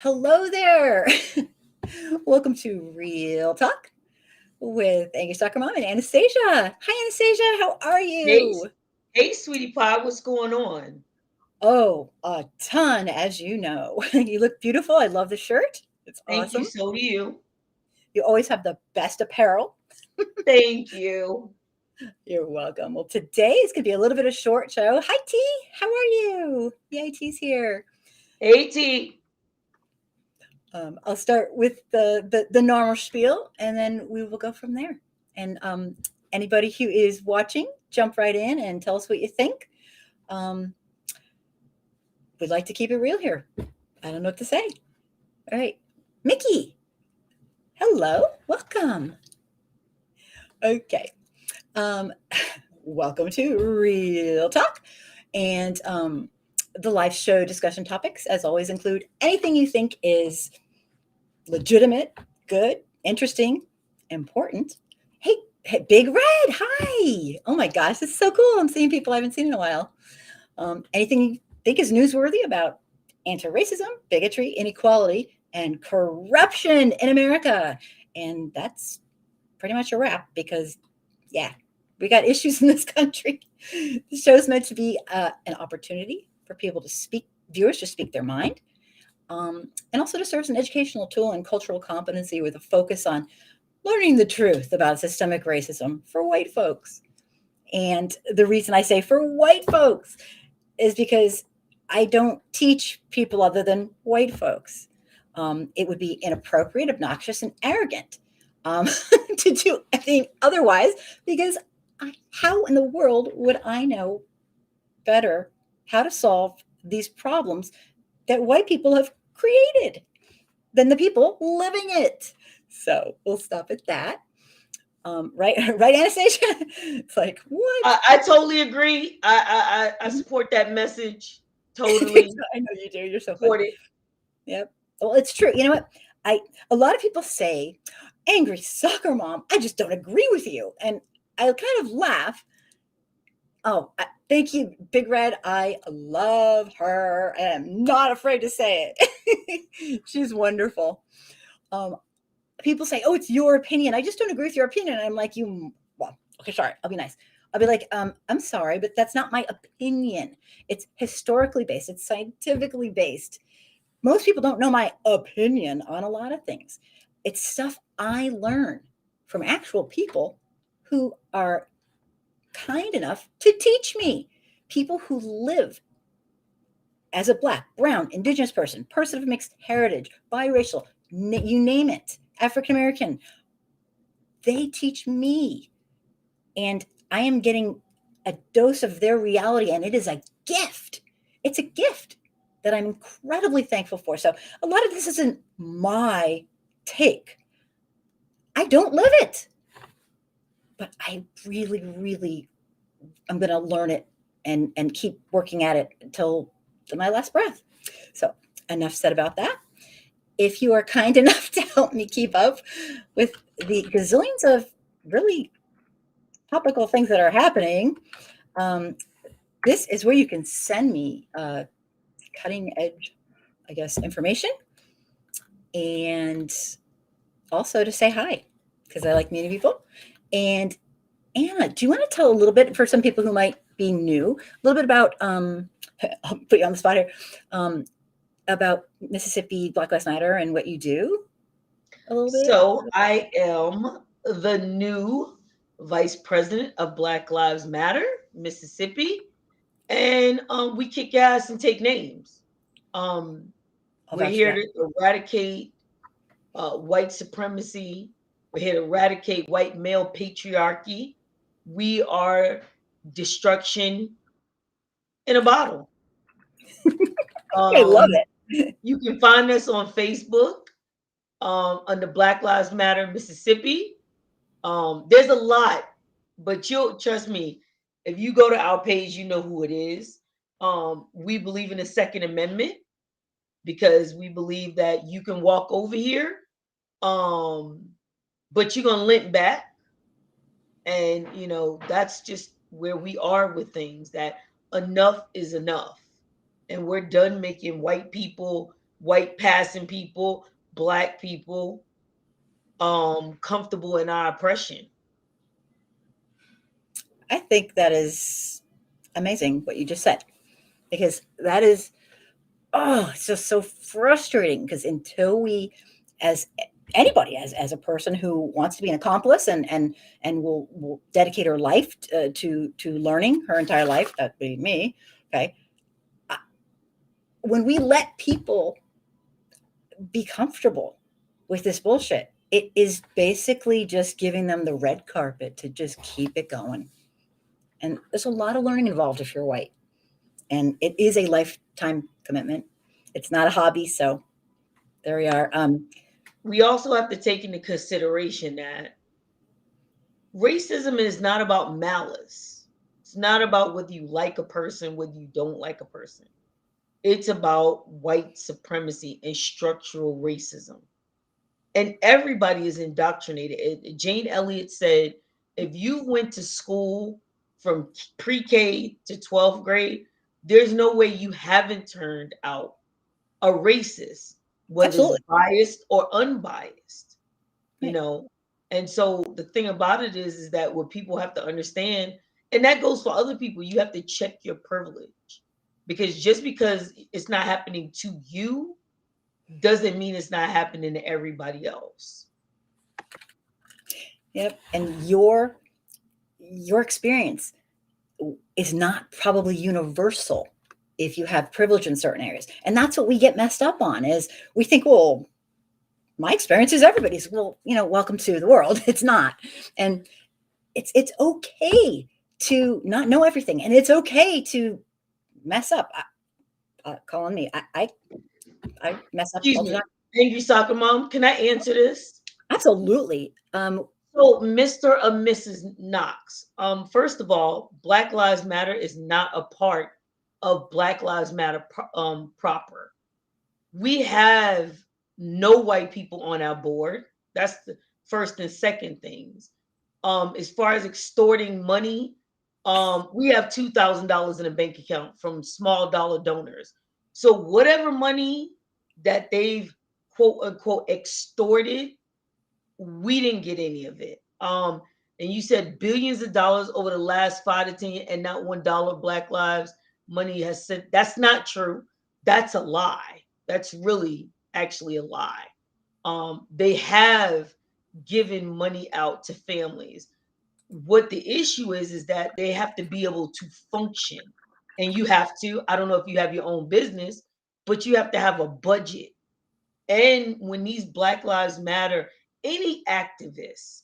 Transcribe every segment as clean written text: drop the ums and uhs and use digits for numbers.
Hello there. Welcome to Real Talk with Angus Dr. Mom and Anastasia. Hi, Anastasia. How are Hey, you? hey, sweetie pie, what's going on? Oh, a ton, as you know. You look beautiful. I love the shirt. It's Thank you. awesome. So do you. You always have the best apparel. Thank you. You're welcome. Well, today is going to be a little bit of short show. Hi, T. How are you? Yay, T's here. AT. I'll start with the normal spiel, and then we will go from there. And anybody who is watching, jump right in and tell us what you think. Um, we'd like to keep it real here. I don't know what to say. All right, Mickey. Hello, welcome. Okay, um, welcome to Real Talk, and the live show discussion topics, as always, include anything you think is legitimate, good, interesting, important. Hey, hey, Big Red, hi. Oh my gosh, this is so cool. I'm seeing people I haven't seen in a while. Anything you think is newsworthy about anti racism, bigotry, inequality, and corruption in America. And that's pretty much a wrap because, yeah, we got issues in this country. The show's meant to be an opportunity for people to speak, viewers to speak their mind, and also to serve as an educational tool and cultural competency with a focus on learning the truth about systemic racism for white folks. And the reason I say for white folks is because I don't teach people other than white folks. It would be inappropriate, obnoxious, and arrogant um, to do anything otherwise because how in the world would I know better how to solve these problems that white people have created than the people living it? So we'll stop at that. Right, right, Anastasia. It's like what? I totally agree. I Mhm. support that message. Totally I know you do. You're so funny. support it. Yep. Well, it's true. You know what? I A lot of people say, "Angry soccer mom." I just don't agree with you, and I kind of laugh. Oh, thank you, Big Red. I love her, and I'm not afraid to say it. She's wonderful. Um, People say, "Oh, it's your opinion." I just don't agree with your opinion. And I'm like, "You, well, okay, sorry. I'll be nice. I'll be like, I'm sorry, but that's not my opinion. It's historically based. It's scientifically based. Most people don't know my opinion on a lot of things. It's stuff I learn from actual people who are kind enough to teach me. People who live as a black, brown, indigenous person, person of mixed heritage, biracial, you name it, African American, they teach me. And I am getting a dose of their reality, and it is a gift. It's a gift that I'm incredibly thankful for. So a lot of this isn't my take. I don't live it, but I really, really, I'm going to learn it and keep working at it until my last breath. So enough said about that. If you are kind enough to help me keep up with the gazillions of really topical things that are happening, um, this is where you can send me cutting edge, I guess, information and also to say hi because I like meeting people. And Anna, do you want to tell a little bit for some people who might be new, a little bit about, I'll put you on the spot here, um, about Mississippi Black Lives Matter and what you do a little bit? So I am the new vice president of Black Lives Matter, Mississippi, and we kick ass and take names. Um, Oh, we're that's here right. to eradicate white supremacy. We're here to eradicate white male patriarchy. We are destruction in a bottle. I love Um, it. you can find us on Facebook under Black Lives Matter Mississippi. There's a lot, but you'll trust me. If you go to our page, you know who it is. We believe in the Second Amendment because we believe that you can walk over here, um, but you're gonna limp back, and that's just where we are with things. That enough is enough, and we're done making white people white passing people, black people, comfortable in our oppression. I think that is amazing what you just said, because that is, oh, it's just so frustrating, because until we, as anybody, as a person who wants to be an accomplice and will dedicate her life to learning her entire life, that'd be me, okay, when we let people be comfortable with this bullshit, it is basically just giving them the red carpet to just keep it going. And there's a lot of learning involved if you're white. And it is a lifetime commitment. It's not a hobby. So there we are. We also have to take into consideration that racism is not about malice. It's not about whether you like a person, whether you don't like a person. It's about white supremacy and structural racism. And everybody is indoctrinated. Jane Elliott said, if you went to school from pre-K to 12th grade, there's no way you haven't turned out a racist, whether it's Absolutely. biased or unbiased, you Right. know. And so the thing about it is that what people have to understand, and that goes for other people, you have to check your privilege. Because just because it's not happening to you doesn't mean it's not happening to everybody else. Yep. And your experience is not probably universal if you have privilege in certain areas. And that's what we get messed up on, is we think, well, my experience is everybody's. Well, welcome to the world. It's not. And it's okay to not know everything, and it's okay to mess up. Call on me. I mess up Excuse all the time. me, angry soccer mom, can I answer this? Absolutely. So, Mr. or Mrs. Knox, first of all, Black Lives Matter is not a part of Black Lives Matter proper. We have no white people on our board. That's the first and second things. As far as extorting money, we have $2,000 in a bank account from small dollar donors. So whatever money that they've quote unquote extorted, we didn't get any of it. And you said billions of dollars over the last 5 to 10 years, and not $1 Black Lives money has sent. That's not true. That's a lie. That's really actually a lie. They have given money out to families. What the issue is that they have to be able to function, and you have to. I don't know if you have your own business, but you have to have a budget. And when these Black Lives Matter, any activists,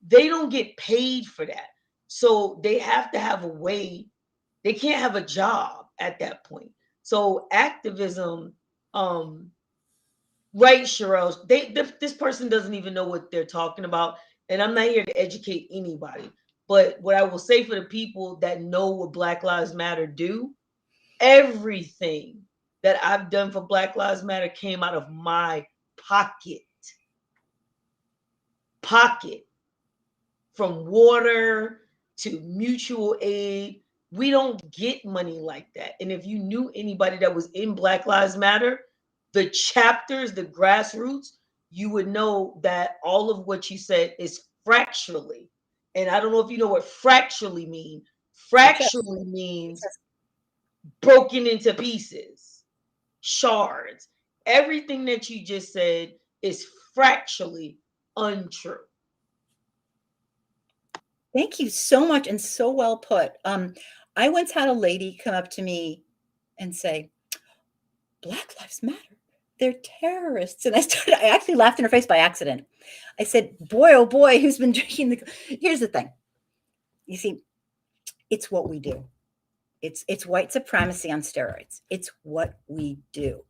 they don't get paid for that. So they have to have a way, they can't have a job at that point. So activism, right, Sherelle, this person doesn't even know what they're talking about. And I'm not here to educate anybody. But what I will say for the people that know what Black Lives Matter do, everything that I've done for Black Lives Matter came out of my pocket. Pocket. From water to mutual aid. We don't get money like that. And if you knew anybody that was in Black Lives Matter, the chapters, the grassroots, you would know that all of what you said is fracturally. And I don't know if you know what fracturally mean. Success. Fracturally means broken into pieces, shards. Everything that you just said is fracturally untrue. Thank you so much, and so well put. I once had a lady come up to me and say, "Black Lives Matter. They're terrorists." And I actually laughed in her face by accident. I said, "Boy, oh boy, who's been drinking the?" Here's the thing. You see, it's what we do. It's white supremacy on steroids. It's what we do.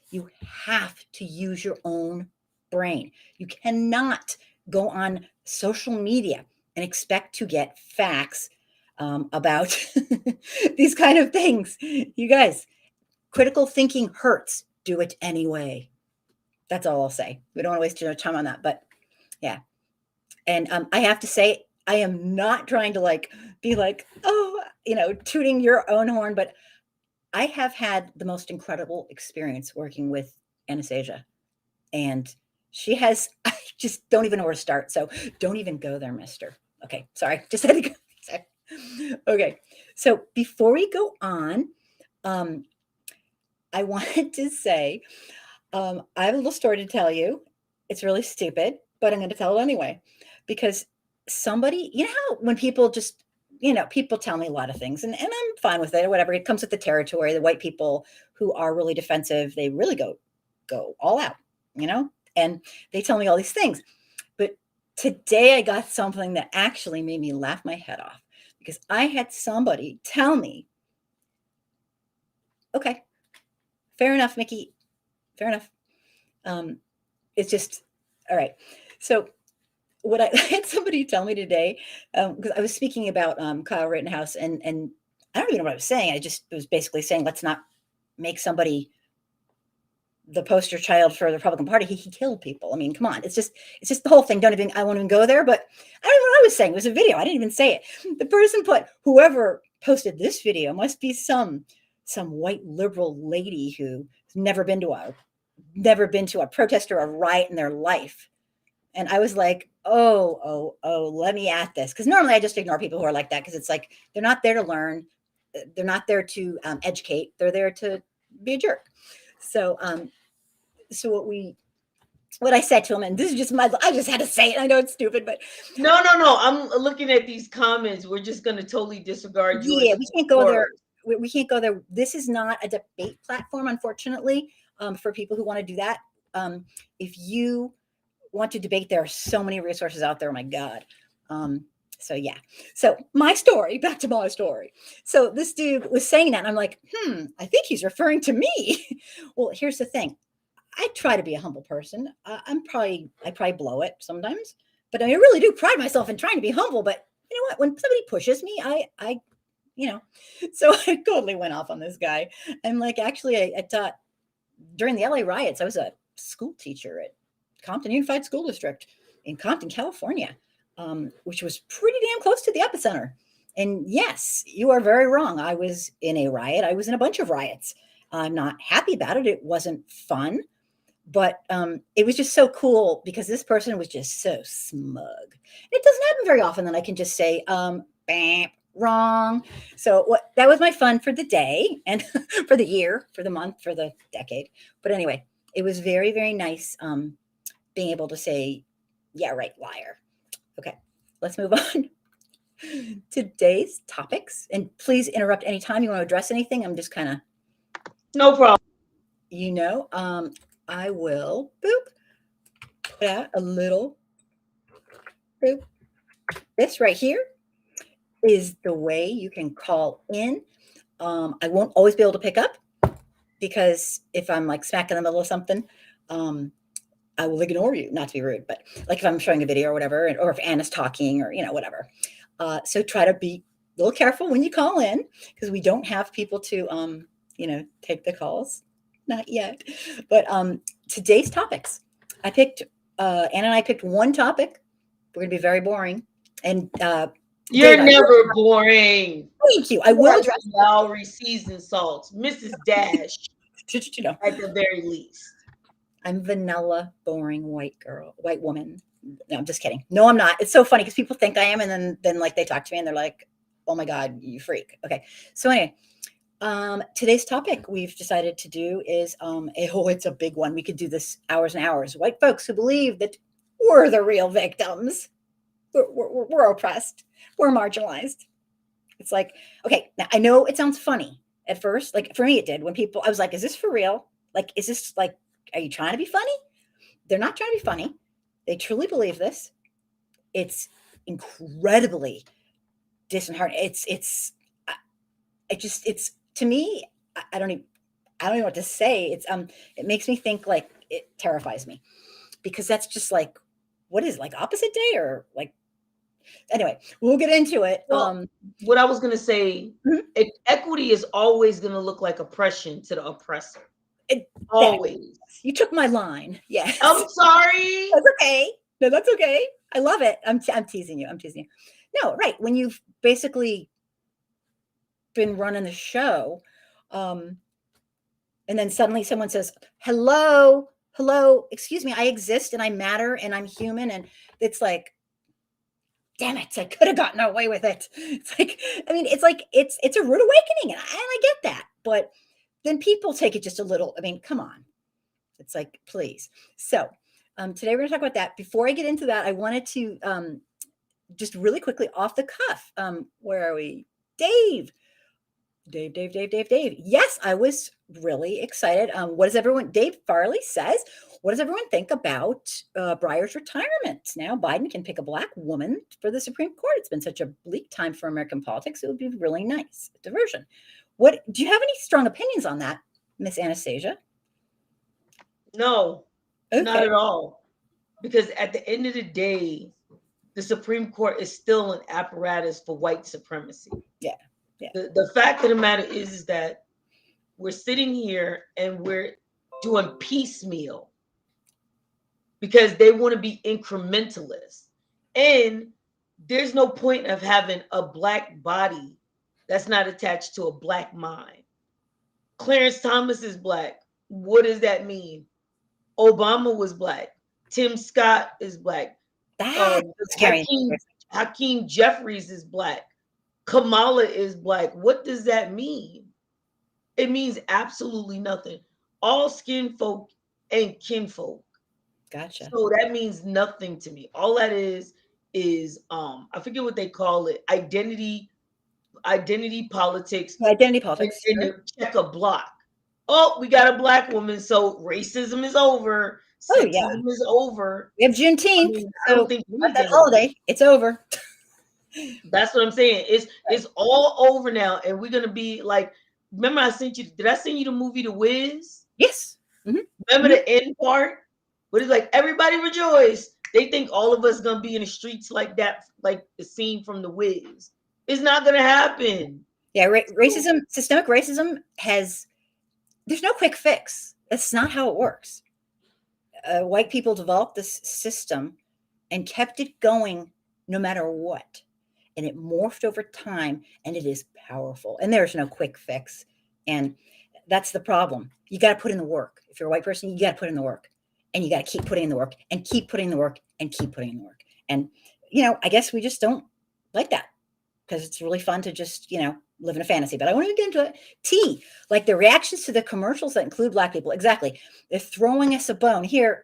You have to use your own brain. You cannot go on social media and expect to get facts about these kind of things. You guys, critical thinking hurts. Do it anyway. That's all I'll say. We don't want to waste too much time on that, but yeah. And I have to say, I am not trying to be like, oh, tooting your own horn, but I have had the most incredible experience working with Anastasia, and she has, I just don't even know where to start. So don't even go there, mister. Okay, sorry. Just had to go. Sorry. Okay. So before we go on, um, I wanted to say I have a little story to tell you. It's really stupid, but I'm going to tell it anyway because somebody, you know how when people just, people tell me a lot of things and I'm fine with it or whatever. It comes with the territory. The white people who are really defensive, they really go all out, and they tell me all these things. But today I got something that actually made me laugh my head off because I had somebody tell me, okay, fair enough, Mickey, fair enough. It's just all right. So what I had somebody tell me today, because I was speaking about Kyle Rittenhouse, and I don't even know what I was saying. I just was basically saying, let's not make somebody the poster child for the Republican Party. He killed people. I mean, come on. It's just the whole thing. I won't even go there. But I don't know what I was saying. It was a video. I didn't even say it. The person put, whoever posted this video must be some white liberal lady who's never been to a protest or a riot in their life. And I was like, oh, let me at this. Because normally I just ignore people who are like that because it's like they're not there to learn. They're not there to educate. They're there to be a jerk. So what I said to him, and this is just I just had to say it. I know it's stupid, but No. I'm looking at these comments. We're just going to totally disregard yours. yeah, we can't go there. We can't go there. This is not a debate platform, unfortunately, for people who want to do that. If you want to debate, there are so many resources out there. Oh my God. So yeah. So back to my story. So this dude was saying that, and I'm like, I think he's referring to me. Well, here's the thing. I try to be a humble person. I probably blow it sometimes, but I really do pride myself in trying to be humble. But you know what? When somebody pushes me, so I totally went off on this guy. And like, actually, I taught during the LA riots. I was a school teacher at Compton Unified School District in Compton, California, which was pretty damn close to the epicenter. And yes, you are very wrong. I was in a riot. I was in a bunch of riots. I'm not happy about it. It wasn't fun, but it was just so cool because this person was just so smug. It doesn't happen very often that I can just say, bam, wrong. So that was my fun for the day and for the year, for the month, for the decade. But anyway, it was very, very nice being able to say, yeah, right, liar. Okay, let's move on. Today's topics, and please interrupt anytime you want to address anything. I'm just kind of, No problem. I will put out a little boop. This right here is the way you can call in. I won't always be able to pick up because if I'm like smack in the middle of something, I will ignore you, not to be rude, but like if I'm showing a video or whatever, or if Anna's talking or, whatever. So try to be a little careful when you call in because we don't have people to, take the calls. Not yet. But today's topics, Anna and I picked one topic. We're going to be very boring. And You're never boring. Thank you. I will address Lowry seasoned salts, Mrs. Dash, at the very least. I'm vanilla, boring white woman. No, I'm just kidding. No, I'm not. It's so funny because people think I am, and then like they talk to me and they're like, "Oh my God, you freak." Okay, so anyway, today's topic we've decided to do is it's a big one. We could do this hours and hours. White folks who believe that we're the real victims. We're oppressed. We're marginalized. It's like, okay, now I know it sounds funny at first. Like for me, it did. When I was like, "Is this for real? Like, is this like?" Are you trying to be funny? They're not trying to be funny. They truly believe this. It's incredibly disheartening. It's to me, I don't even know what to say. It makes me think, like, it terrifies me because that's just like, what is it, like opposite day or like, anyway, we'll get into it. Well, what I was going to say, equity is always going to look like oppression to the oppressor. Always. You took my line. Yes. I'm sorry. That's okay. No, that's okay. I love it. I'm teasing you. No, right. When you've basically been running the show, and And then suddenly someone says, hello, hello, excuse me, I exist and I matter and I'm human. And it's like, damn it, I could have gotten away with it. It's like, I mean, it's a rude awakening, and I get that. But then people take it just a little, I mean, come on. It's like, please. So today we're going to talk about that. Before I get into that, I wanted to just really quickly off the cuff. Where are we? Dave. Yes, I was really excited. What does everyone, Dave Farley says, what does everyone think about Breyer's retirement? Now Biden can pick a black woman for the Supreme Court. It's been such a bleak time for American politics. It would be really nice diversion. What do you have any strong opinions on that, Miss Anastasia? No, not Okay. at all. Because at the end of the day, the Supreme Court is still an apparatus for white supremacy. Yeah. Yeah. The fact of the matter is that we're sitting here and we're doing piecemeal because they want to be incrementalist. And there's no point of having a black body that's not attached to a black mind. Clarence Thomas is black. What does that mean? Obama was black. Tim Scott is black. That's scary. Hakeem Jeffries is black. Kamala is black. What does that mean? It means absolutely nothing. All skin folk and kinfolk. Gotcha. So that means nothing to me. All that is I forget what they call it, identity politics Identity politics. in the check a block. Oh, we got a black woman, so racism is over, Oh yeah. sexism is over. We have Juneteenth. I mean, I So don't think that holiday, it's over. That's what I'm saying. It's all over now, and we're gonna be like. Remember, I sent you. Did I send you the movie The Wiz? Yes. Mm-hmm. Remember the end part? But it's like everybody rejoice. They think all of us gonna be in the streets like that, like the scene from The Wiz. It's not gonna happen. Yeah, racism, systemic racism there's no quick fix. That's not how it works. White people developed this system and kept it going no matter what. And it morphed over time, and it is powerful. And there's no quick fix. And that's the problem. You got to put in the work. If you're a white person, you got to put in the work. And you got to keep putting in the work and keep putting in the work and keep putting in the work. And, I guess we just don't like that because it's really fun to just, live in a fantasy. But I want to get into it. Like the reactions to the commercials that include black people. Exactly. They're throwing us a bone. Here,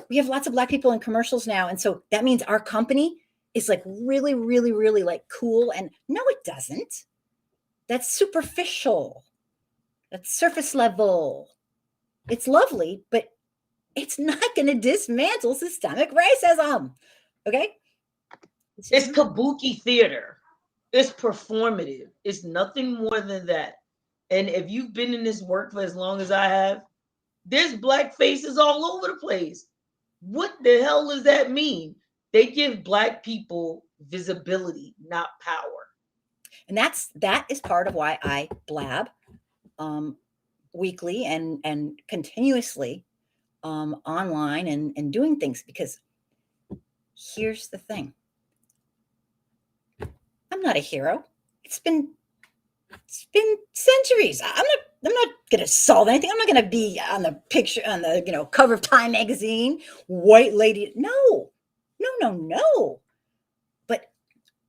we have lots of black people in commercials now. And so that means our company is like really, really, really like cool. And no, it doesn't. That's superficial. That's surface level. It's lovely, but it's not going to dismantle systemic racism. Okay? It's kabuki theater. It's performative. It's nothing more than that. And if you've been in this work for as long as I have, there's black faces all over the place. What the hell does that mean? They give black people visibility, not power. And that is part of why I blab weekly and continuously online and doing things, because here's the thing. I'm not a hero. It's been centuries. I'm not going to solve anything. I'm not going to be on the picture on the cover of Time magazine, white lady. No. But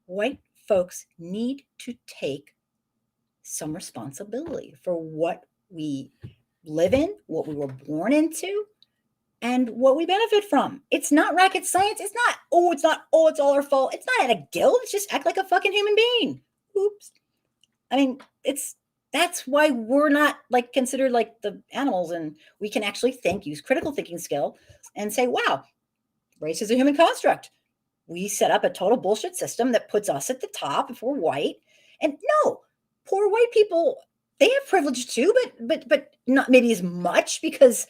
white folks need to take some responsibility for what we live in, what we were born into, and what we benefit from. It's not rocket science. It's all our fault. It's not at a guild. It's just act like a fucking human being. Oops. I mean, that's why we're not like considered like the animals, and we can actually use critical thinking skill and say, wow, race is a human construct. We set up a total bullshit system that puts us at the top if we're white. And no, poor white people, they have privilege too, but not maybe as much, because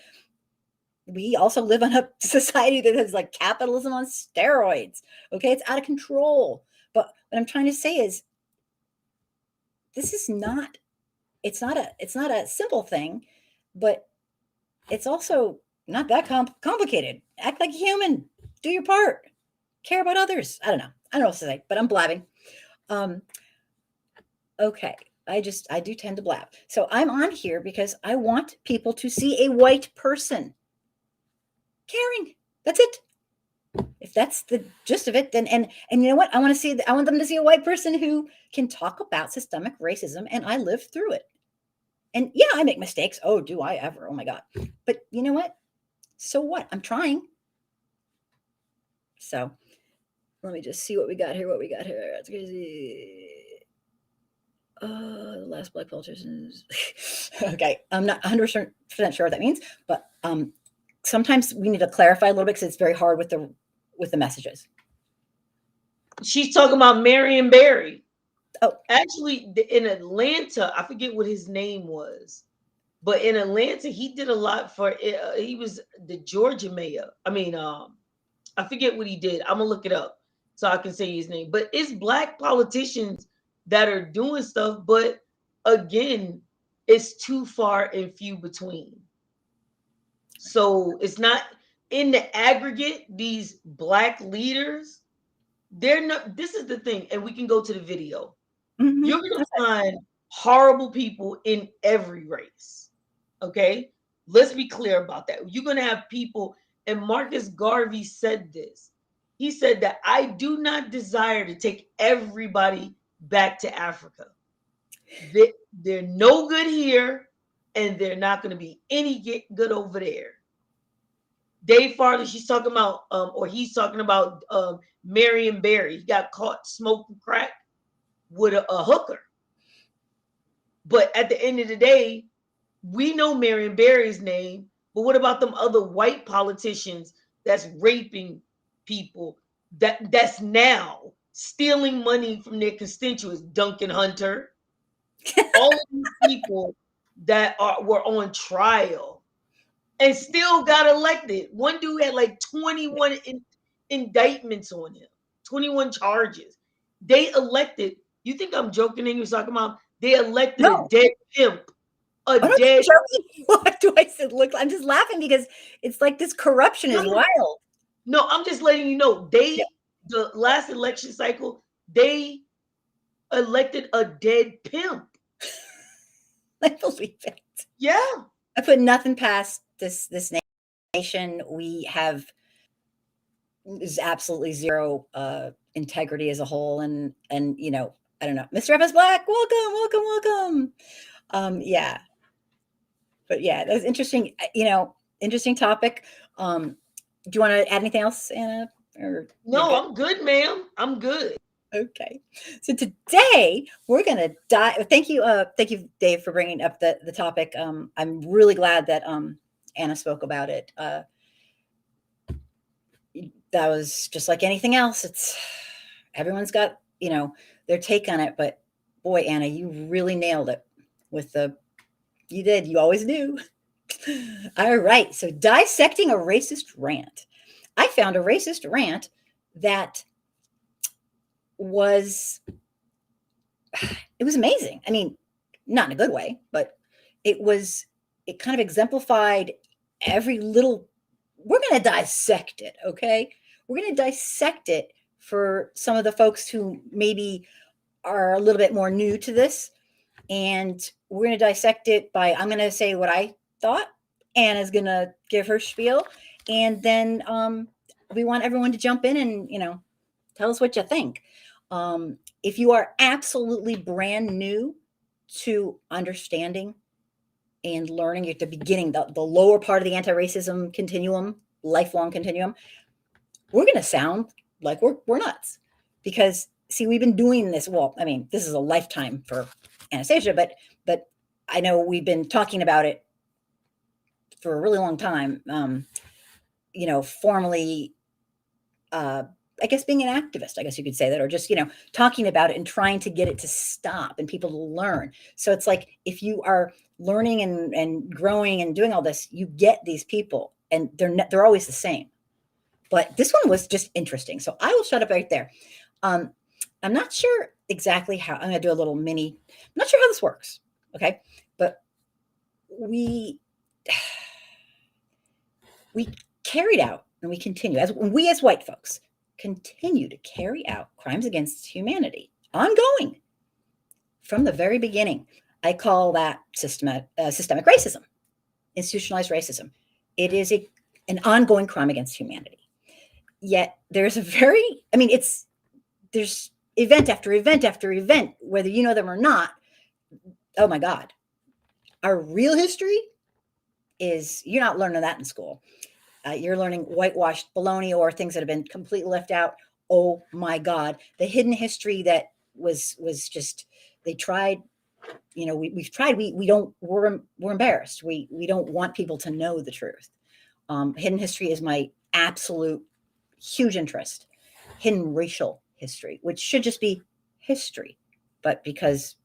we also live in a society that has like capitalism on steroids. Okay, it's out of control. But what I'm trying to say is, it's not a simple thing, but it's also not that complicated. Act like a human. Do your part. Care about others. I don't know what to say, but I'm blabbing. Okay. I do tend to blab. So I'm on here because I want people to see a white person caring. That's it. If that's the gist of it, then and you know what? I want them to see a white person who can talk about systemic racism, and I lived through it. And yeah, I make mistakes. Oh, do I ever? Oh my God. But you know what? So what? I'm trying. So let me just see what we got here. That's crazy. The last black politicians. Okay, I'm not 100% sure what that means, but sometimes we need to clarify a little bit because it's very hard with the messages. She's talking about Marion Barry. Oh, actually, in Atlanta, I forget what his name was, but in Atlanta, he did a lot for. He was the Georgia mayor. I mean, I forget what he did. I'm gonna look it up so I can say his name. But it's black politicians that are doing stuff, but again, it's too far and few between. So it's not in the aggregate, these black leaders, they're not, this is the thing, and we can go to the video. mm-hmm. You're gonna find horrible people in every race. Okay? Let's be clear about that. You're gonna have people, and Marcus Garvey said this. He said that I do not desire to take everybody back to Africa. They're no good here, and they're not gonna be any good over there. Dave Farley, she's talking about, or he's talking about Marion Barry. He got caught smoking crack with a hooker. But at the end of the day, we know Marion Barry's name, but what about them other white politicians that's raping people, that's now stealing money from their constituents? Duncan Hunter, all of these people that were on trial and still got elected. One dude had like 21 indictments on him, 21 charges. They elected, you think I'm joking and you're talking about, they elected a No. dead pimp. A I don't dead. What do I say? Look, I'm just laughing because it's like this corruption is wild. No, I'm just letting you know. Yeah. The last election cycle, they elected a dead pimp. I believe it. Yeah. I put nothing past this nation. We have is absolutely zero integrity as a whole, and you know, I don't know. Mr. F is black. Welcome. Yeah, but yeah, that was interesting. You know, interesting topic. Do you want to add anything else, Anna? Or No, I'm good, ma'am. I'm good. Okay. So today we're going to dive. Thank you, Dave, for bringing up the topic. I'm really glad that Anna spoke about it. That was just like anything else. It's everyone's got their take on it, but boy, Anna, you really nailed it with the. You did. You always do. All right. So dissecting a racist rant. I found a racist rant that was amazing. I mean, not in a good way, but it kind of exemplified every little. We're going to dissect it, okay? We're going to dissect it for some of the folks who maybe are a little bit more new to this, and we're going to dissect it by. I'm going to say what I thought. Anna's going to give her spiel, and then we want everyone to jump in and tell us what you think. If you are absolutely brand new to understanding and learning at the beginning, the lower part of the anti-racism continuum, lifelong continuum, we're going to sound like we're nuts because see, we've been doing this. Well, I mean, this is a lifetime for Anastasia, but I know we've been talking about it for a really long time. Formally, I guess being an activist, I guess you could say that, or just, talking about it and trying to get it to stop and people to learn. So it's like, if you are learning and growing and doing all this, you get these people and they're always the same. But this one was just interesting. So I will shut up right there. I'm not sure exactly how. I'm going to do a little mini. I'm not sure how this works. Okay. But we carried out and we continue we as white folks continue to carry out crimes against humanity ongoing from the very beginning. I call that systemic racism, institutionalized racism. It is an ongoing crime against humanity. Yet there's there's event after event after event, whether you know them or not. Oh my God. Our real history is, you're not learning that in school. You're learning whitewashed baloney or things that have been completely left out. Oh my God. The hidden history that was just, they tried, we've tried, we're embarrassed. We don't want people to know the truth. Hidden history is my absolute huge interest. Hidden racial history, which should just be history, but because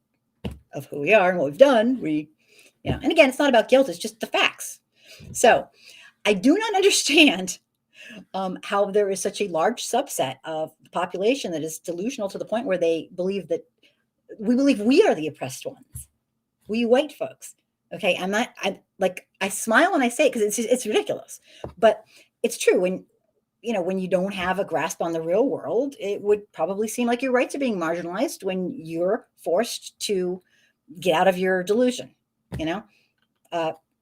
of who we are and what we've done, and again, it's not about guilt, it's just the facts. So I do not understand how there is such a large subset of the population that is delusional to the point where they believe that we believe we are the oppressed ones, we white folks. Okay, I smile when I say it because it's ridiculous, but it's true. When you don't have a grasp on the real world, it would probably seem like your rights are being marginalized when you're forced to get out of your delusion,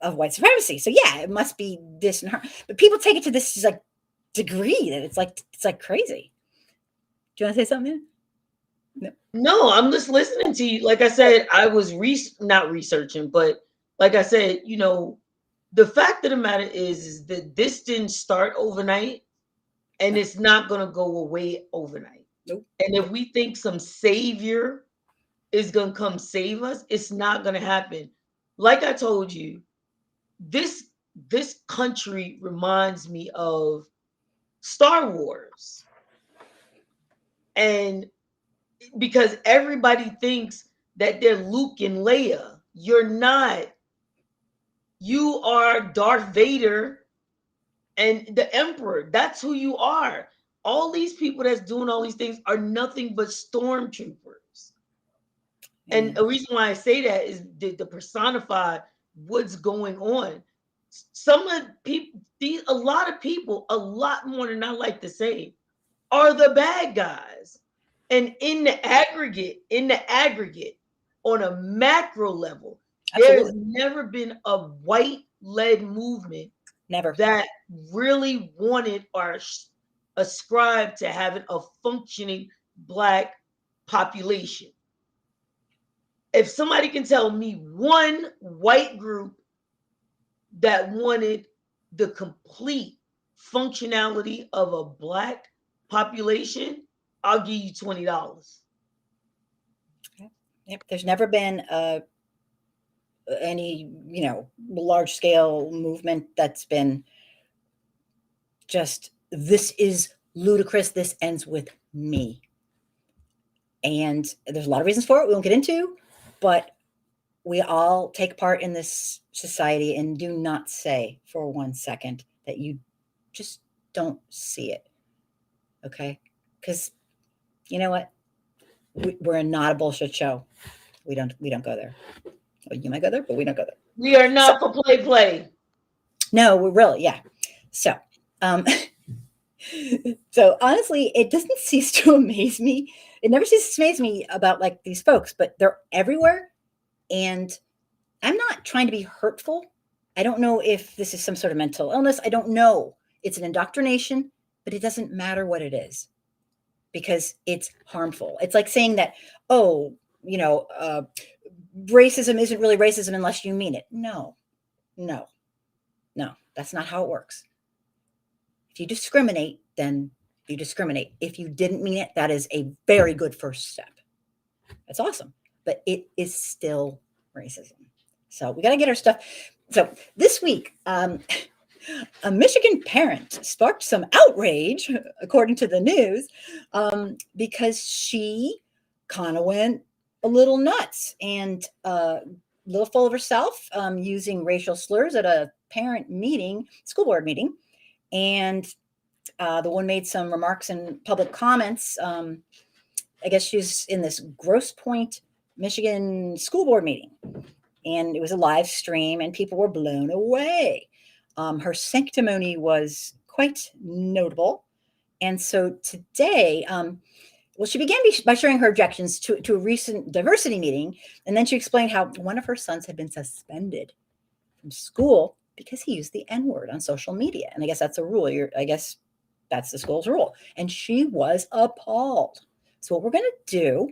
of white supremacy. So yeah, it must be this and her, but people take it to this like degree that it's like crazy. Do you want to say something? No, I'm just listening to you. Like I said, I was not researching, but like I said, the fact of the matter is that this didn't start overnight, and it's not going to go away overnight. Nope. And if we think some savior is going to come save us, it's not going to happen. Like I told you, this country reminds me of Star Wars. And because everybody thinks that they're Luke and Leia. You're not. You are Darth Vader and the Emperor. That's who you are. All these people that's doing all these things are nothing but stormtroopers. Yeah. And the reason why I say that is to personify what's going on. Some of people, a lot of people, a lot more than I like to say, are the bad guys. And in the aggregate, on a macro level, there's never been a white-led movement that really wanted or ascribed to having a functioning Black population. If somebody can tell me one white group that wanted the complete functionality of a Black population, I'll give you $20. Yep. There's never been any, large scale movement that's been just, this is ludicrous, this ends with me. And there's a lot of reasons for it we won't get into, but we all take part in this society, and do not say for 1 second that you just don't see it. Okay? Because you know what? We're not a bullshit show. We don't go there. Well, you might go there, but we don't go there. We are not for play. No, we're really, yeah. So, so honestly, it doesn't cease to amaze me. It never ceases to amaze me about like these folks, but they're everywhere. And I'm not trying to be hurtful. I don't know if this is some sort of mental illness. I don't know. It's an indoctrination, but it doesn't matter what it is because it's harmful. It's like saying that, racism isn't really racism unless you mean it. No, that's not how it works. If you discriminate, then you discriminate. If you didn't mean it, that is a very good first step. That's awesome, but it is still racism. So we got to get our stuff. So this week, a Michigan parent sparked some outrage, according to the news, because she kind of went a little nuts and a little full of herself, using racial slurs at a parent meeting, school board meeting. And the one made some remarks and public comments. I guess she was in this Grosse Pointe, Michigan school board meeting. And it was a live stream, and people were blown away. Her sanctimony was quite notable. And so today, Well, she began by sharing her objections to a recent diversity meeting, and then she explained how one of her sons had been suspended from school because he used the N-word on social media. And I guess that's a rule. I guess that's the school's rule. And she was appalled. So what we're going to do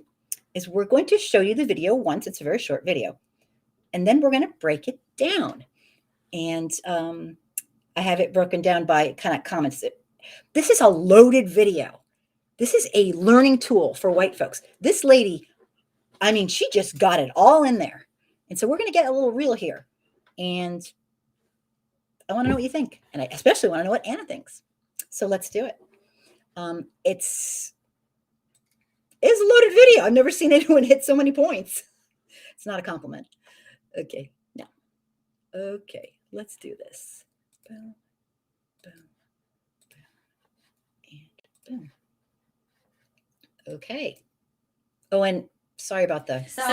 is we're going to show you the video once. It's a very short video. And then we're going to break it down. And I have it broken down by kind of comments. This is a loaded video. This is a learning tool for white folks. This lady, I mean, she just got it all in there. And so we're going to get a little real here. And I want to know what you think. And I especially want to know what Anna thinks. So let's do it. It's a loaded video. I've never seen anyone hit so many points. It's not a compliment. Okay, now. Okay, let's do this. Boom, boom, boom, and boom. Okay. Oh, and sorry about the. So,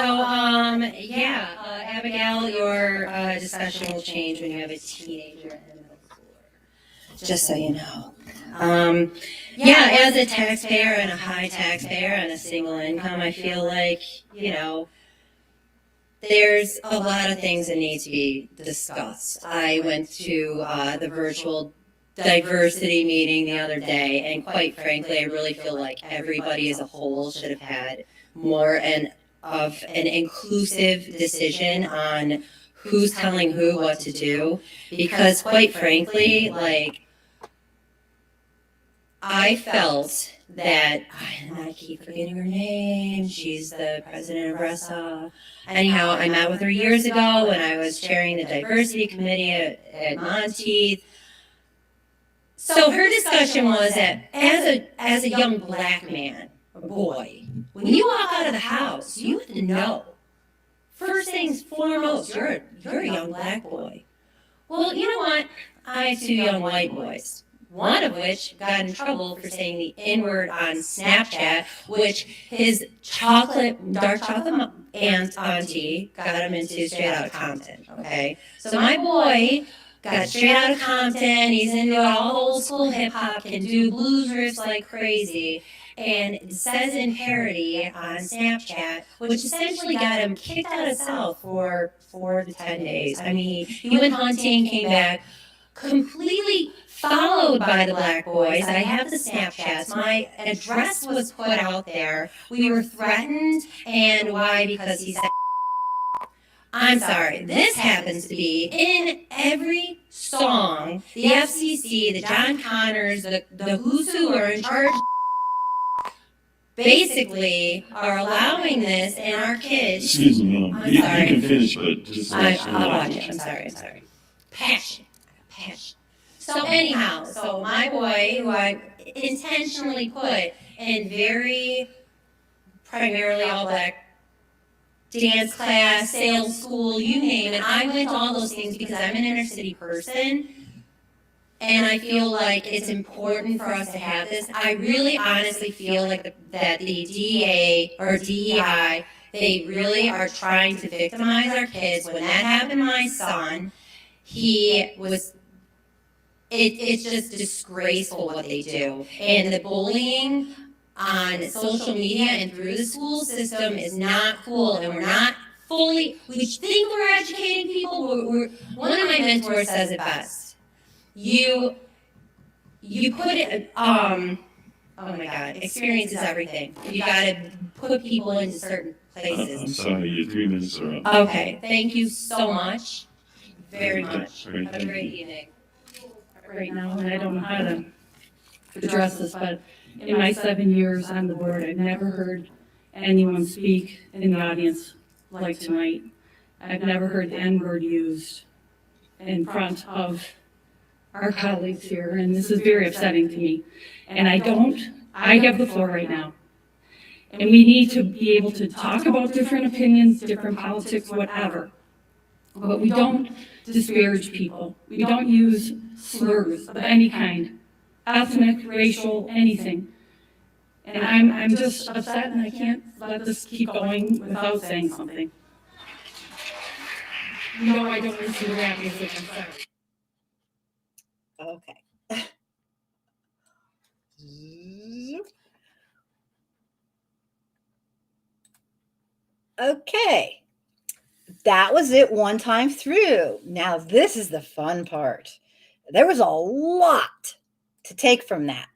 Abigail, your discussion will change when you have a teenager and a middle schooler. Just so you know. As a taxpayer and a high taxpayer and a single income, I feel like, there's a lot of things that need to be discussed. I went to the virtual diversity meeting the other day, and quite frankly, I really feel like everybody as a whole should have had more of an inclusive decision on who's telling who what to do, because quite frankly, I felt that, I keep forgetting her name, she's the president of RESA. Anyhow, I met with her years ago when I was chairing the diversity committee at Monteith. So her discussion was that as a young black man, a boy, when you walk out of the house, you have to know. First things foremost, you're a young black boy. Well, you know what? I have two young white boys, one of which got in trouble for saying the N-word on Snapchat, which his dark chocolate auntie got him into straight out of Compton, okay? So my boy got straight out of Compton, he's into all old school hip hop, can do blues riffs like crazy, and says in parody on Snapchat, which essentially got him kicked out of South for 4 to 10 days. I mean, he went hunting, came back, completely followed by the black boys. I have the Snapchats. My address was put out there. We were threatened, and why? Because he said, I'm sorry, this happens to be in every song. The FCC, the John Connors, the who's who are in charge basically are allowing this, and our kids. Excuse me, Mom. You can finish, but just. I'll watch it. I'm sorry. Passion. So anyhow, my boy, who I intentionally put in very primarily all black dance class, sales school, you name it. I went to all those things because I'm an inner city person, and I feel like it's important for us to have this. I really honestly feel like that the DEA or DEI, they really are trying to victimize our kids. When that happened to my son, it's just disgraceful what they do. And the bullying on social media and through the school system is not cool, and we're not we think we're educating people. One of my mentors says it best. You put it, oh my God, experience is everything. You gotta put people into certain places. I'm sorry, your 3 minutes are up. Okay, thank you so much, very much. Have a great evening. Right now, and I don't know how to address this, but in my 7 years on the board, I've never heard anyone speak in the audience like tonight. I've never heard the N-word used in front of our colleagues here, and this is very upsetting to me. And I have the floor right now. And we need to be able to talk about different opinions, different politics, whatever. But we don't disparage people. We don't use slurs of any kind, ethnic, racial, anything. And I'm just upset, and I can't let this keep going without saying something. No, I don't listen to rap music, I'm sorry. Okay. Okay. That was it one time through. Now, this is the fun part. There was a lot to take from that.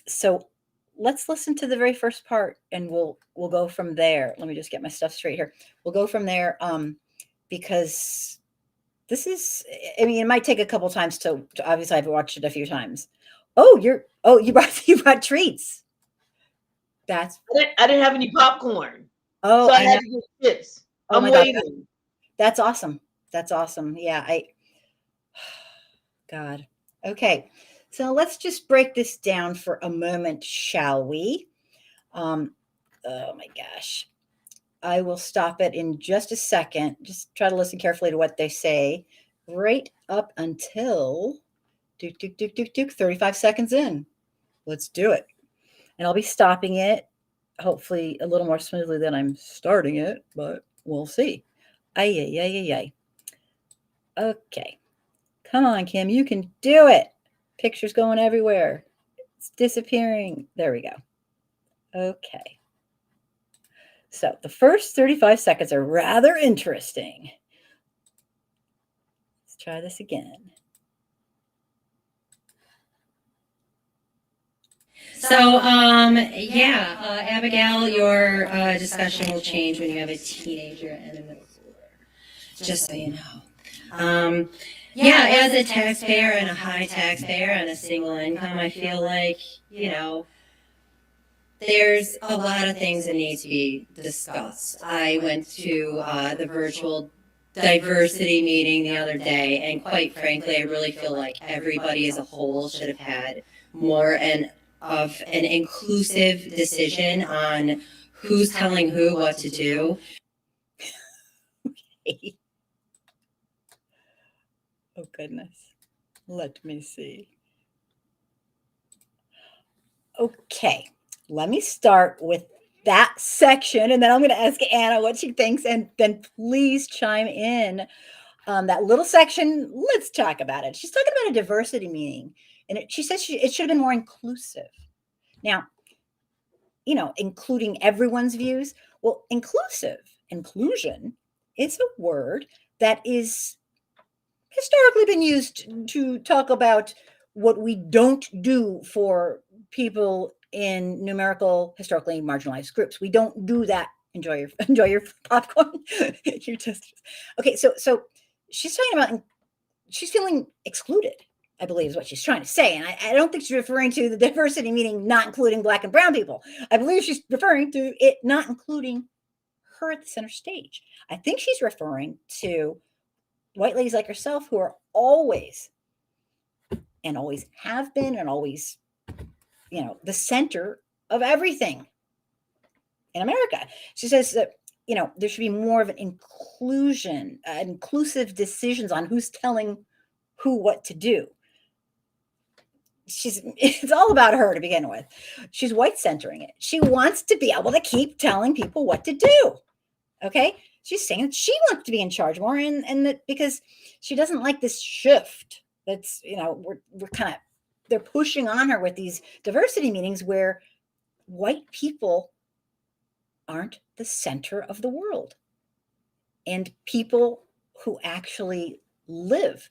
So let's listen to the very first part and we'll go from there. Let me just get my stuff straight here. We'll go from there because this is, I mean, it might take a couple times to obviously I've watched it a few times. Oh, you brought treats. That's I didn't have any popcorn, oh, so I I know. had to get chips. Oh I'm my God, waiting. that's awesome. That's awesome. Yeah, God. Okay. So let's just break this down for a moment, shall we? Um, oh my gosh. I will stop it in just a second. Just try to listen carefully to what they say. Right up until 35 seconds in. Let's do it. And I'll be stopping it, hopefully a little more smoothly than I'm starting it, but we'll see. Ay, ay, ay, ay, ay. Okay. Come on, Kim, you can do it. Pictures going everywhere. It's disappearing. There we go. Okay. So the first 35 seconds are rather interesting. Let's try this again. So, Abigail, your discussion will change when you have a teenager and a middle schooler, just so you know. As a taxpayer and a high taxpayer and a single income, I feel like, there's a lot of things that need to be discussed. I went to the virtual diversity meeting the other day, and quite frankly, I really feel like everybody as a whole should have had more of an inclusive decision on who's telling who what to do. Oh, goodness. Let me see. Okay. Let me start with that section, and then I'm going to ask Anna what she thinks, and then please chime in. That little section, let's talk about it. She's talking about a diversity meeting, and she says it should have been more inclusive. Now, including everyone's views. Well, inclusion is a word that is historically been used to talk about what we don't do for people in numerical, historically marginalized groups. We don't do that. Enjoy your popcorn. You're just okay. So she's talking about she's feeling excluded, I believe is what she's trying to say. And I don't think she's referring to the diversity meaning not including Black and brown people. I believe she's referring to it not including her at the center stage. I think she's referring to white ladies like herself who are always and always have been and always, the center of everything in America. She says that, there should be more of an inclusive decisions on who's telling who what to do. It's all about her to begin with. She's white centering it. She wants to be able to keep telling people what to do. Okay. She's saying that she wants to be in charge more and that because she doesn't like this shift that's, we're kind of, they're pushing on her with these diversity meetings where white people aren't the center of the world. And people who actually live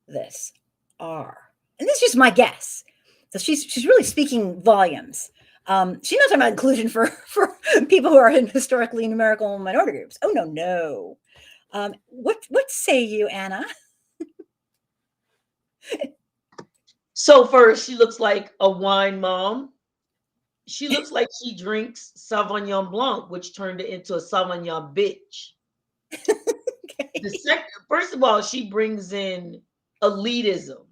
this are. And this is just my guess. So she's really speaking volumes. She's not talking about inclusion for people who are in historically numerical minority groups. Oh, no. What say you, Anna? So first, she looks like a wine mom. She looks like she drinks Sauvignon Blanc, which turned it into a Sauvignon bitch. Okay. The second, first of all, she brings in elitism.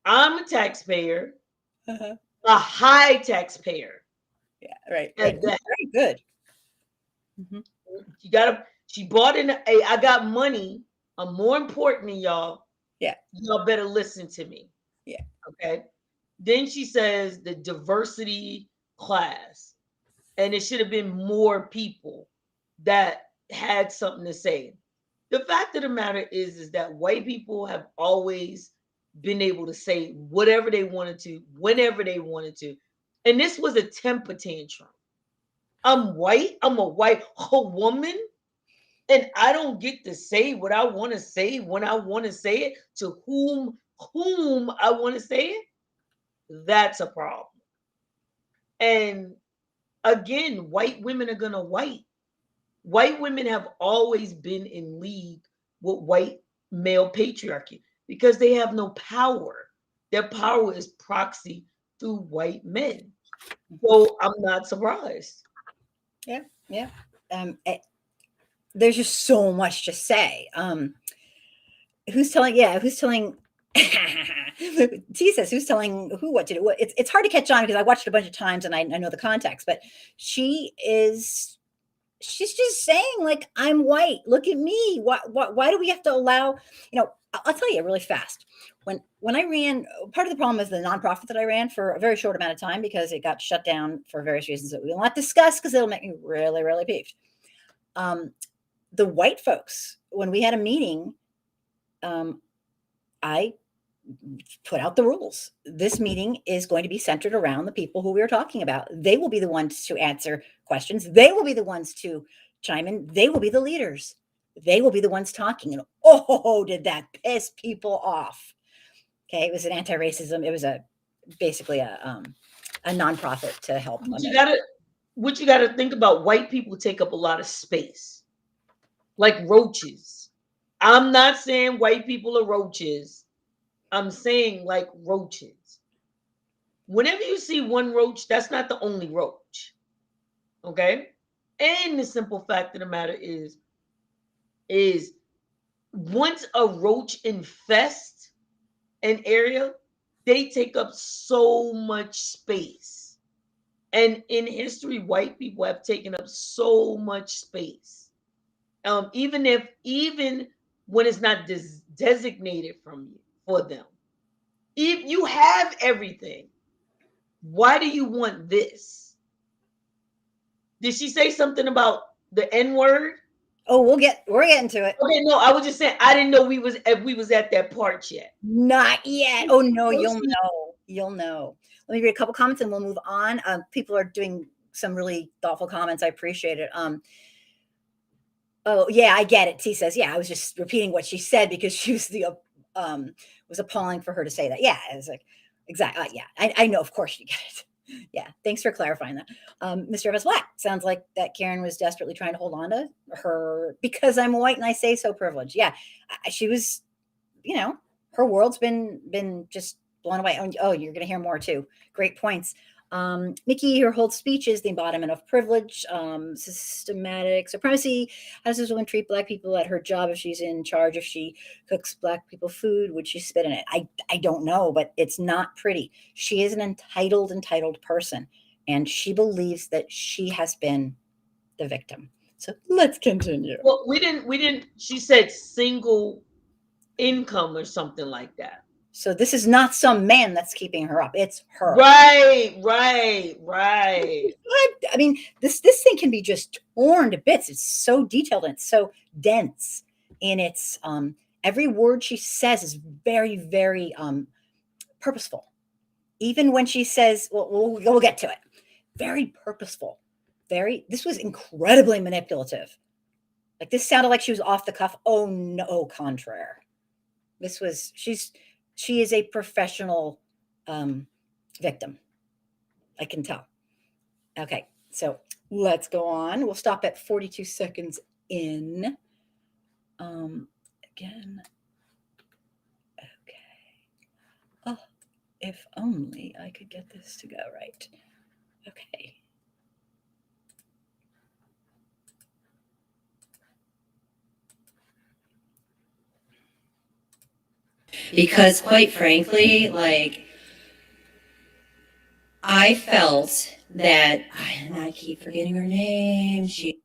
I'm a taxpayer, Uh-huh. a high taxpayer. Yeah, right. At that. Very good. Mm-hmm. She bought in I got money. I'm more important than y'all. Yeah. Y'all better listen to me. Yeah. Okay. Then she says the diversity class. And it should have been more people that had something to say. The fact of the matter is that white people have always been able to say whatever they wanted to, whenever they wanted to. And this was a temper tantrum. I'm white. I'm a white woman. And I don't get to say what I want to say when I want to say it to whom I want to say it. That's a problem. And again, white women are gonna white. White women have always been in league with white male patriarchy because they have no power. Their power is proxy through white men. So I'm not surprised. Yeah, yeah. There's just so much to say. Who's telling? Yeah, who's telling? T says, "Who's telling who what to do?" Well, it's hard to catch on because I watched it a bunch of times and I know the context. But she's just saying like, "I'm white. Look at me. Why do we have to allow?" I'll tell you really fast. When I ran, part of the problem is the nonprofit that I ran for a very short amount of time because it got shut down for various reasons that we will not discuss because it'll make me really, really peeved. The white folks, when we had a meeting, I put out the rules. This meeting is going to be centered around the people who we are talking about. They will be the ones to answer questions. They will be the ones to chime in. They will be the leaders. They will be the ones talking. And oh, did that piss people off? Okay, it was an anti-racism. It was basically a nonprofit to help. What you gotta think about, white people take up a lot of space, like roaches. I'm not saying white people are roaches. I'm saying like roaches. Whenever you see one roach, that's not the only roach. Okay? And the simple fact of the matter is once a roach infests an area, they take up so much space. And in history, white people have taken up so much space. Even when it's not designated from you for them. If you have everything, why do you want this? Did she say something about the N word? Oh, we're getting to it. Okay, no, I was just saying I didn't know we was at that part yet. Not yet. Oh no, you'll know. You'll know. Let me read a couple comments and we'll move on. People are doing some really thoughtful comments. I appreciate it. Oh yeah, I get it. T says, yeah, I was just repeating what she said because she was was appalling for her to say that. Yeah, it was like exactly. Yeah, I know. Of course you get it. Yeah, thanks for clarifying that. Mr. Evans Black, sounds like that Karen was desperately trying to hold on to her because I'm white and I say so privileged. Yeah, she was, her world's been just blown away. Oh, you're going to hear more too. Great points. Mickey, her whole speech is the embodiment of privilege, systematic supremacy. How does this woman treat Black people at her job if she's in charge? If she cooks Black people food, would she spit in it? I don't know, but it's not pretty. She is an entitled person, and she believes that she has been the victim. So let's continue. Well, we didn't. She said single income or something like that. So this is not some man that's keeping her up. It's her. Right. I mean, this thing can be just torn to bits. It's so detailed and it's so dense. And it's every word she says is very, very purposeful. Even when she says, well, we'll get to it. Very purposeful. This was incredibly manipulative. Like this sounded like she was off the cuff. Oh no, contraire. She is a professional victim. I can tell. Okay, so let's go on. We'll stop at 42 seconds in. Again. Okay. Oh, if only I could get this to go right. Okay. Because quite frankly, like, I felt that, and I keep forgetting her name. Okay.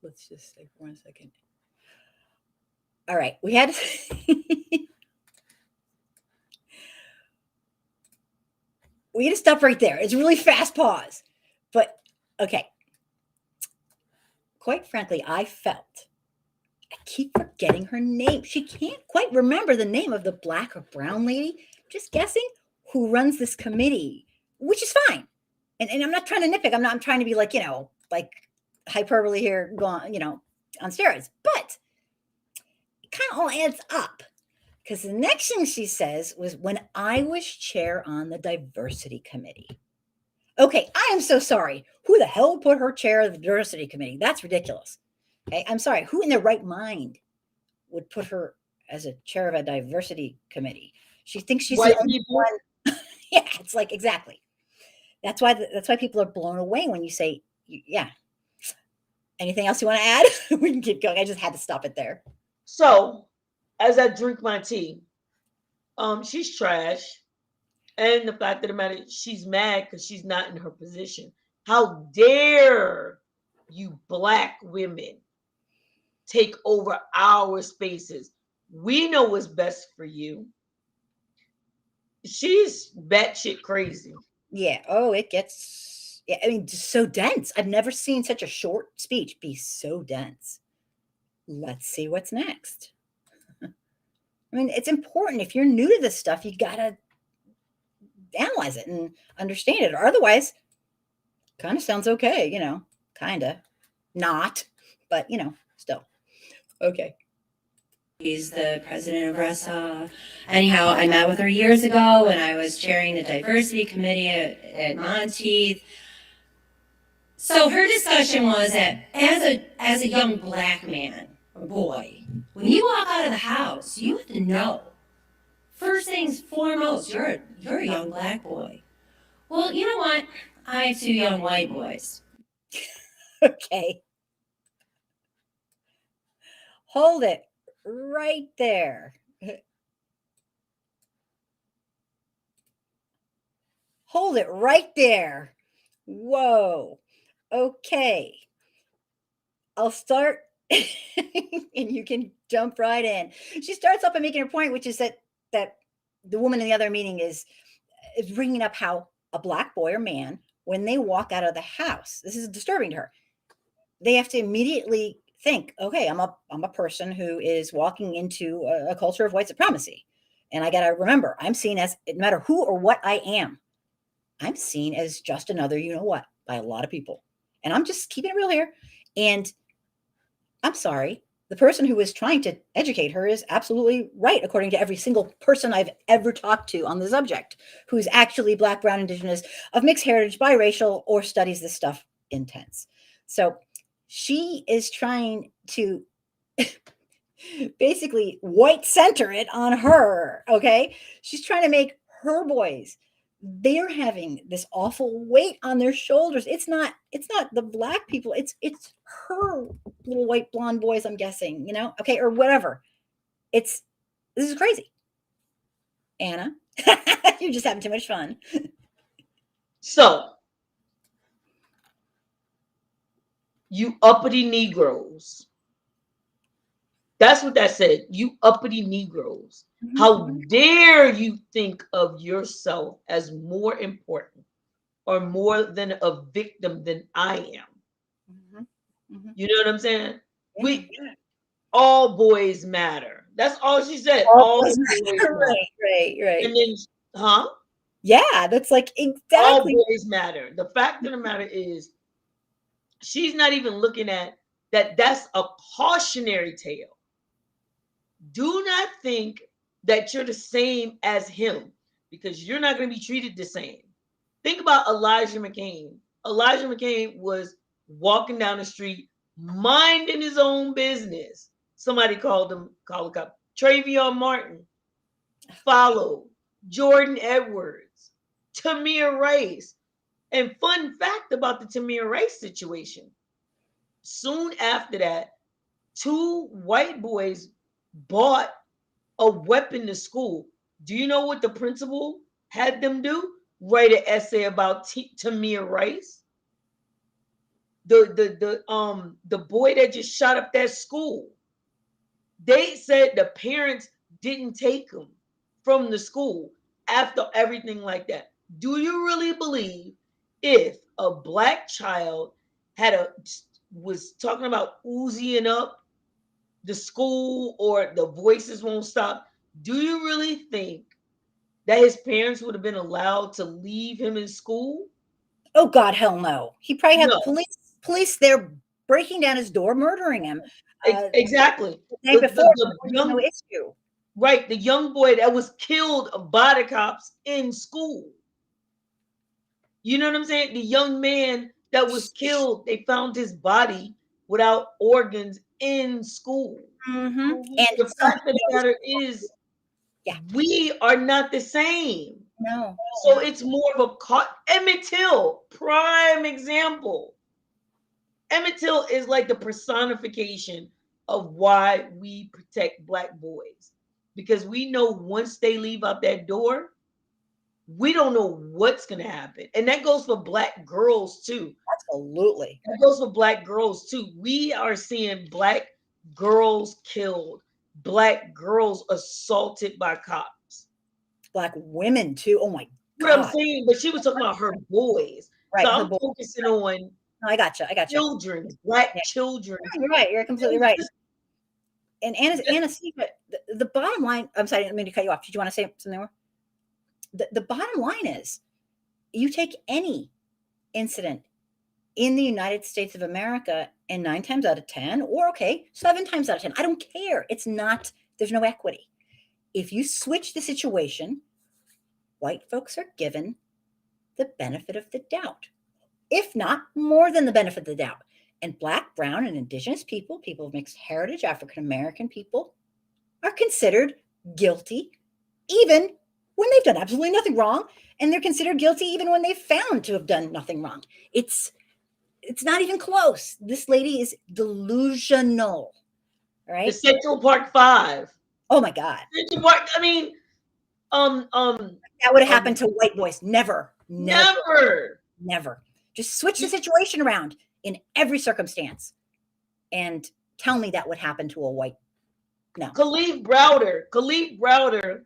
Let's just stay for 1 second. All right. We had to stop right there. It's a really fast pause. But okay. Quite frankly, I keep forgetting her name. She can't quite remember the name of the Black or brown lady, just guessing, who runs this committee, which is fine. and I'm not trying to nitpick. I'm trying to be like, like hyperbole here, going, on steroids. But it kind of all adds up. Because the next thing she says was, when I was chair on the diversity committee. Okay, I am so sorry. Who the hell put her chair of the diversity committee? That's ridiculous. Okay, I'm sorry. Who in their right mind would put her as a chair of a diversity committee? She thinks she's White the only people. one. Yeah, it's like, exactly. That's why people are blown away when you say, yeah. Anything else you want to add? We can keep going. I just had to stop it there. So, as I drink my tea, she's trash. And the fact of the matter, she's mad because she's not in her position. How dare you Black women take over our spaces? We know what's best for you. She's batshit crazy. Yeah. Oh, it gets. Yeah. I mean, just so dense. I've never seen such a short speech be so dense. Let's see what's next. I mean, it's important. If you're new to this stuff, you gotta analyze it and understand it, or otherwise, kind of sounds okay. Kind of not, but still okay. She's the president of RESA. Anyhow, I met with her years ago when I was chairing the diversity committee at Monteith. So her discussion was that as a young Black man or boy, when you walk out of the house, you have to know. First things foremost, you're a young Black boy. Well, you know what? I have 2 young white boys. Okay. Hold it right there. Hold it right there. Whoa. Okay. I'll start and you can jump right in. She starts off by making her point, which is that the woman in the other meeting is bringing up how a Black boy or man, when they walk out of the house, this is disturbing to her. They have to immediately think, okay, I'm a person who is walking into a culture of white supremacy. And I got to remember, I'm seen as, no matter who or what I am, I'm seen as just another, what, by a lot of people. And I'm just keeping it real here. And I'm sorry, the person who is trying to educate her is absolutely right, according to every single person I've ever talked to on the subject, who's actually Black, Brown, Indigenous, of mixed heritage, biracial, or studies this stuff intense. So she is trying to basically white center it on her. Okay. She's trying to make her boys, they're having this awful weight on their shoulders. It's not the Black people. It's her little white blonde boys, I'm guessing, okay, or whatever. This is crazy. Anna, you're just having too much fun. So, you uppity Negroes. That's what that said. You uppity Negroes. Mm-hmm. How dare you think of yourself as more important or more than a victim than I am? Mm-hmm. Mm-hmm. You know what I'm saying? Yeah. All boys matter. That's all she said. All boys matter. Right. And then, huh? Yeah, that's like exactly. All boys matter. The fact of the matter is, she's not even looking at that. That's a cautionary tale. Do not think that you're the same as him, because you're not going to be treated the same. Think about Elijah McCain. Elijah McCain was walking down the street, minding his own business. Somebody called a cop. Travion Martin followed. Jordan Edwards, Tamir Rice. And fun fact about the Tamir Rice situation, soon after that, 2 white boys bought a weapon to school. Do you know what the principal had them do? Write an essay about Tamir Rice, the boy that just shot up that school. They said the parents didn't take him from the school after everything like that. Do you really believe if a Black child was talking about Uziing up the school or the voices won't stop, do you really think that his parents would have been allowed to leave him in school? Oh God, hell no. He probably had No, police there breaking down his door, murdering him. exactly. The night The, before, the, the there was no young, issue. right, the young boy that was killed by the cops in school. You know what I'm saying? The young man that was killed, they found his body without organs in school. Mm-hmm. And The fact of the matter is, yeah, we are not the same. no. So it's more of a Emmett Till, prime example. Emmett Till is like the personification of why we protect Black boys. Because we know once they leave out that door, we don't know what's going to happen. And that goes for Black girls too. Absolutely. That goes for Black girls too. We are seeing Black girls killed, Black girls assaulted by cops. Black women too. Oh my What I'm God. saying, but she was talking about her boys. Right. So Her I'm boy. focusing on No, I gotcha. children, Black Yeah. children. You're right. You're completely right. And Anastasia, the bottom line, I'm sorry, I didn't mean to cut you off. Did you want to say something more? The bottom line is you take any incident in the United States of America, and 9 times out of 10, or okay, 7 times out of 10, I don't care. It's not, there's no equity. If you switch the situation, white folks are given the benefit of the doubt, if not more than the benefit of the doubt. And Black, brown, and indigenous people, people of mixed heritage, African American people, are considered guilty even when they've done absolutely nothing wrong, and they're considered guilty even when they've found to have done nothing wrong. It's not even close. This lady is delusional, right? The Central Park Five. Oh my God. Central Park, I mean, that would have happened to white boys. Never. Just switch the situation around in every circumstance and tell me that would happen to a white. No. Khalif Browder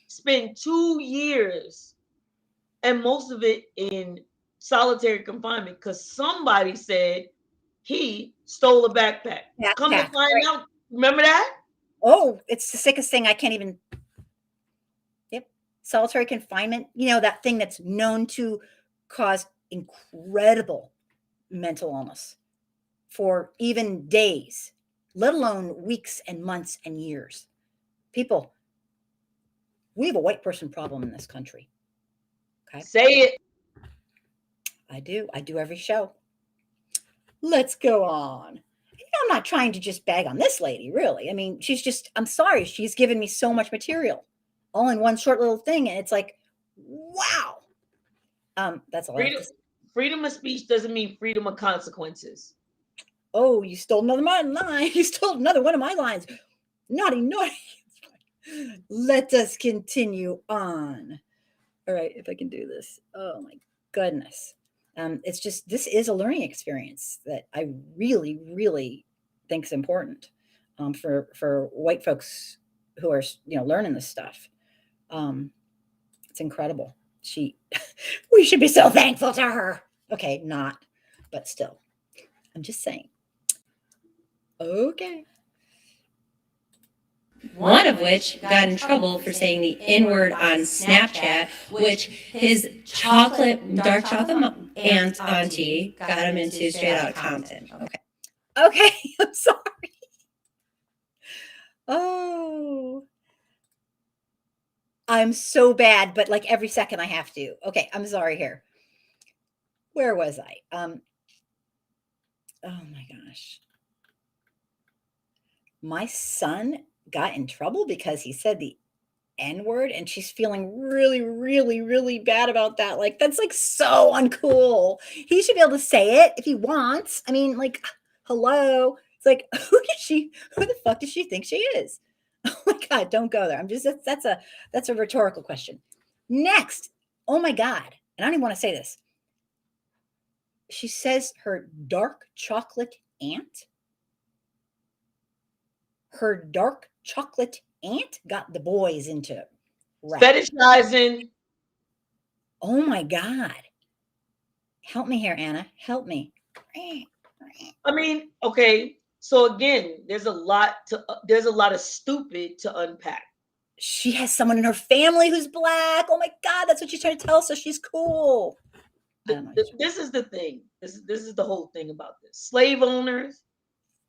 spent 2 years and most of it in solitary confinement because somebody said he stole a backpack. Come to find out, remember that? Oh, it's the sickest thing. I can't even. Yep. Solitary confinement, that thing that's known to cause incredible mental illness for even days, let alone weeks and months and years. People, we have a white person problem in this country. Okay. Say it. I do every show. Let's go on. I'm not trying to just bag on this lady, really. I mean, I'm sorry, she's given me so much material all in one short little thing. And it's like, wow. That's all. Freedom of speech doesn't mean freedom of consequences. Oh, you stole another line. You stole another one of my lines. Naughty. Let us continue on. All right, if I can do this. Oh my goodness. It's just, this is a learning experience that I really, really think is important for white folks who are, learning this stuff. It's incredible. We should be so thankful to her. Okay, not, but still, I'm just saying. Okay. One of which got in trouble for saying the N-word on Snapchat, which his dark chocolate aunt auntie got him into straight out of Compton. Okay, I'm sorry. Oh, I'm so bad, but like every second I have to. Okay, I'm sorry here. Where was I? Oh my gosh. My son got in trouble because he said the N-word, and she's feeling really, really, really bad about that. Like, that's like so uncool. He should be able to say it if he wants. I mean, like, hello. It's like, who the fuck does she think she is? Oh my God, don't go there. That's a rhetorical question. Next. Oh my God. And I don't even want to say this. She says her dark chocolate aunt. Her dark chocolate aunt got the boys into rap. Fetishizing. Oh my God. Help me here, Anna. Help me. I mean, okay. So again, there's a lot of stupid to unpack. She has someone in her family who's Black. Oh my God, that's what she's trying to tell us. So she's cool. I don't know. This is the thing. This is the whole thing about this. Slave owners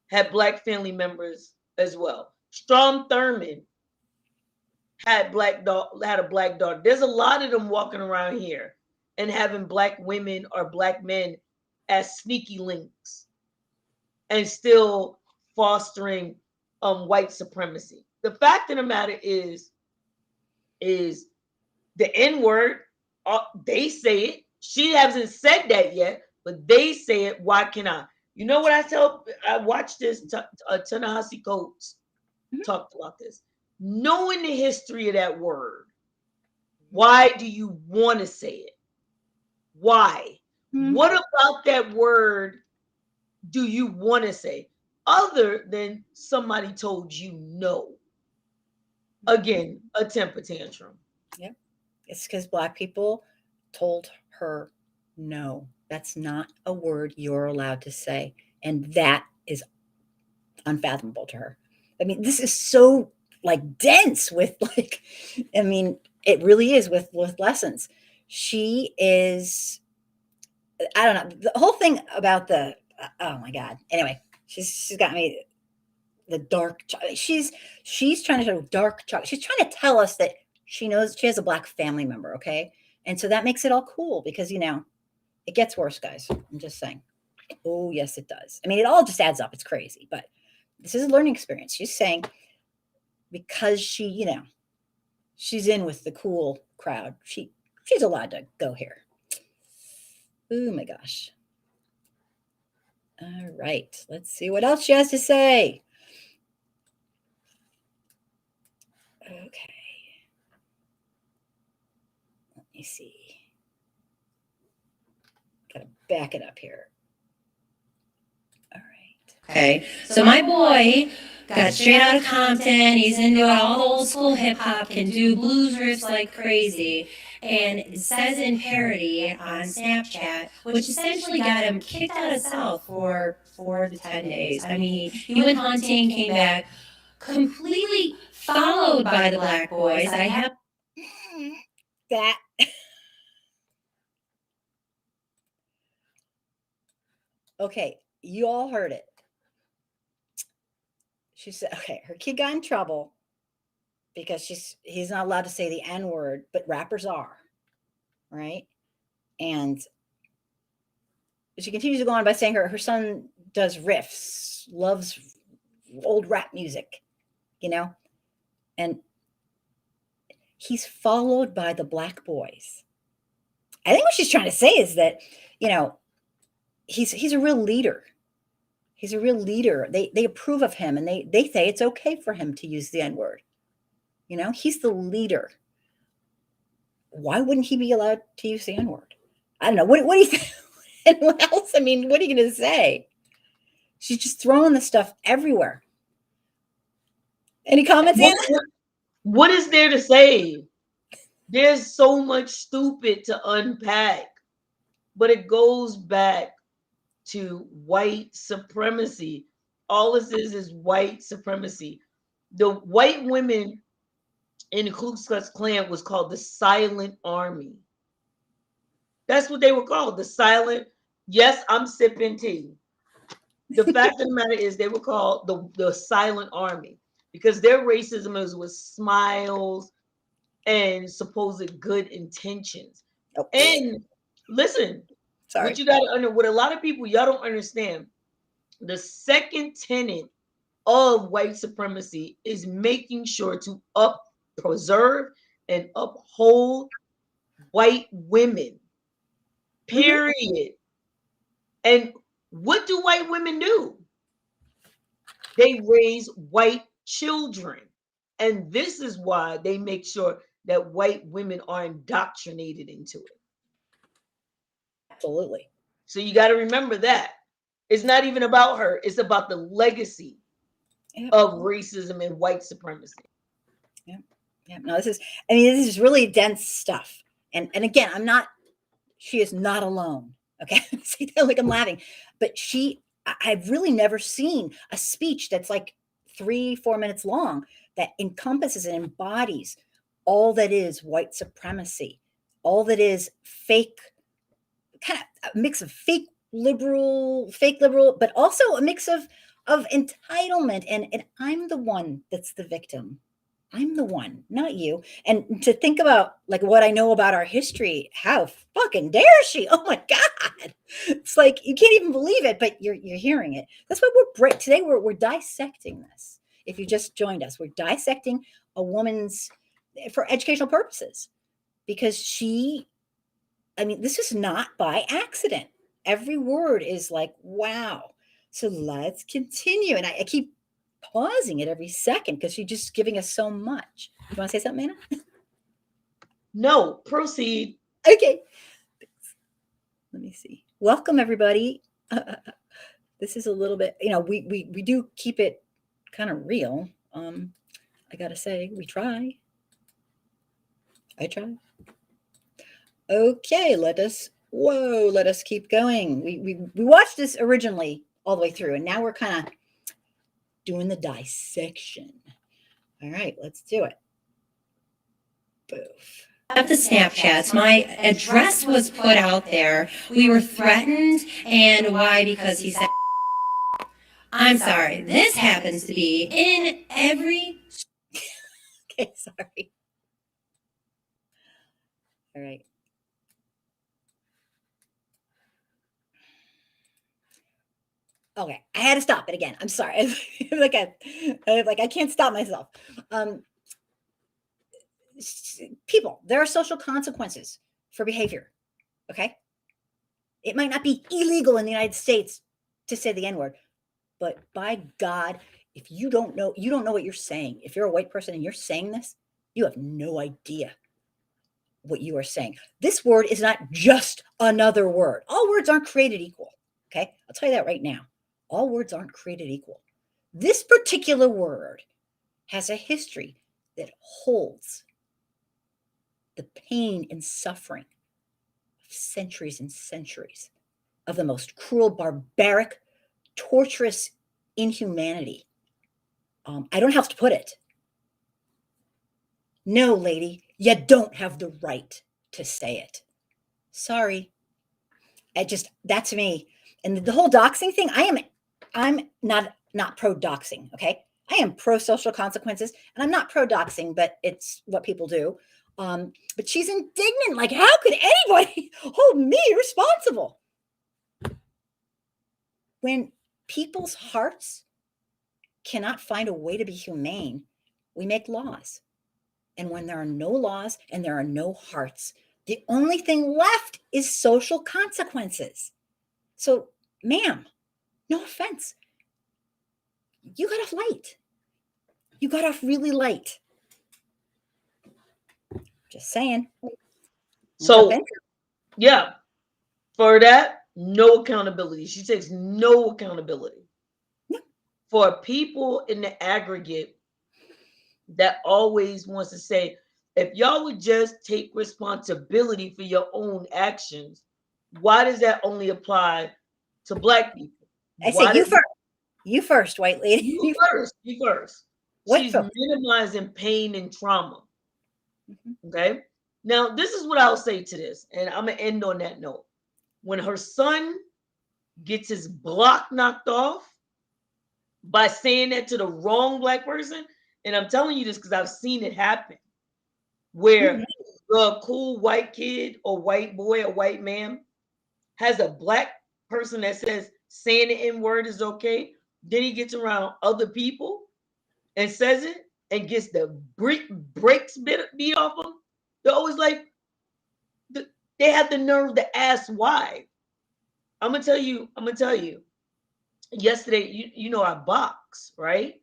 had black family members as well. Strom Thurmond had had a black daughter. There's a lot of them walking around here and having black women or black men as sneaky links and still fostering white supremacy. The fact of the matter is the N word. They say it. She hasn't said that yet, but they say it. Why can I? You know what I tell? I watched this. Ta-Nehisi Coates talked about this. Knowing the history of that word, why do you want to say it? Why? What about that word do you want to say other than somebody told you no? Again, a temper tantrum. Yeah. It's because Black people told her no. That's not a word you're allowed to say. And that is unfathomable to her. I mean, this is so like dense with like, I mean, it really is with lessons. She is, I don't know, the whole thing about the, oh my God. Anyway, she's got me the dark chocolate. She's trying to show dark chocolate. She's trying to tell us that she knows she has a Black family member, okay? And so that makes it all cool because, you know, it gets worse, guys. I'm just saying. Oh, yes, it does. I mean, it all just adds up. It's crazy, but this is a learning experience. She's saying because she, you know, she's in with the cool crowd. She's allowed to go here. Oh my gosh. All right. Let's see what else she has to say. Okay. Let me see. Gotta back it up here. All right. Okay, so my boy got straight out of Compton. He's into all the old school hip hop, can do blues riffs like crazy, and it says in parody on Snapchat, which essentially got him kicked out of South for 4 to 10 days. I mean, he went hunting, came back, completely followed by the Black boys. I have That. Okay, you all heard it. She said, okay, her kid got in trouble because he's not allowed to say the N word, but rappers are, right? And she continues to go on by saying her son does riffs, loves old rap music, you know, and he's followed by the Black boys. I think what she's trying to say is that, you know, he's a real leader. He's a real leader. They approve of him and they say it's okay for him to use the N-word. You know, he's the leader. Why wouldn't he be allowed to use the N-word? I don't know. What do you think? And what else? I mean, what are you going to say? She's just throwing the stuff everywhere. Any comments, Anna? What is there to say? There's so much stupid to unpack, but it goes back to white supremacy. All this is white supremacy. The white women in the Ku Klux Klan was called the Silent Army. That's what they were called, the silent. Yes, I'm sipping tea. The fact of the matter is they were called the Silent Army because their racism was smiles and supposed good intentions. Oh, And listen, sorry. what you got to what a lot of people y'all don't understand. The second tenet of white supremacy is making sure to preserve and uphold white women. Period. Mm-hmm. And what do white women do? They raise white children. And this is why they make sure that white women are indoctrinated into it. Absolutely. So you got to remember that. It's not even about her. It's about the legacy of racism and white supremacy. Yeah. Yeah. No, this is really dense stuff. And again, she is not alone. Okay. See that like I'm laughing, but I've really never seen a speech that's like 3-4 minutes long that encompasses and embodies all that is white supremacy, all that is fake kind of a mix of fake liberal, but also a mix of entitlement. And I'm the one that's the victim. I'm the one, not you. And to think about like what I know about our history, how fucking dare she? Oh my God. It's like you can't even believe it, but you're hearing it. That's what today we're dissecting this. If you just joined us, we're dissecting a woman's for educational purposes because this is not by accident. Every word is like, wow. So let's continue. And I keep pausing it every second because she's just giving us so much. You want to say something, Anna? No, proceed. Okay. Let me see. Welcome, everybody. This is a little bit, we do keep it kind of real. I got to say, we try. I try. Okay, let us keep going. We watched this originally all the way through, and now we're kind of doing the dissection. All right, let's do it. Boof. Of the Snapchats, my address was put out there. We were threatened, and why? Because he said, I'm sorry, this happens to be in every... Okay, sorry. All right. Okay, I had to stop it again. I'm sorry. I can't stop myself. People, there are social consequences for behavior. Okay, it might not be illegal in the United States to say the N-word, but by God, if you don't know what you're saying. If you're a white person and you're saying this, you have no idea what you are saying. This word is not just another word. All words aren't created equal. Okay, I'll tell you that right now. All words aren't created equal. This particular word has a history that holds the pain and suffering of centuries and centuries of the most cruel, barbaric, torturous inhumanity. I don't have to put it. No, lady, you don't have the right to say it. Sorry. That's me. And the whole doxing thing, I'm not pro doxing, okay? I am pro social consequences, and I'm not pro doxing, but it's what people do. But she's indignant. Like, how could anybody hold me responsible? When people's hearts cannot find a way to be humane, we make laws. And when there are no laws and there are no hearts, the only thing left is social consequences. So, ma'am, no offense. You got off light. You got off really light. Just saying. So, yeah, for that, no accountability. She takes no accountability. No. For people in the aggregate that always wants to say, if y'all would just take responsibility for your own actions, why does that only apply to Black people? I say you first. You first, white lady. You first. You first. She's minimizing pain and trauma. Mm-hmm. Okay. Now, this is what I'll say to this, and I'm going to end on that note. When her son gets his block knocked off by saying that to the wrong Black person, and I'm telling you this because I've seen it happen, where the cool white kid or white boy or white man has a Black person that says saying the N-word is okay. Then he gets around other people and says it and gets the brakes beat off him. They're always like, they have the nerve to ask why. I'm gonna tell you. Yesterday, you know, I box, right?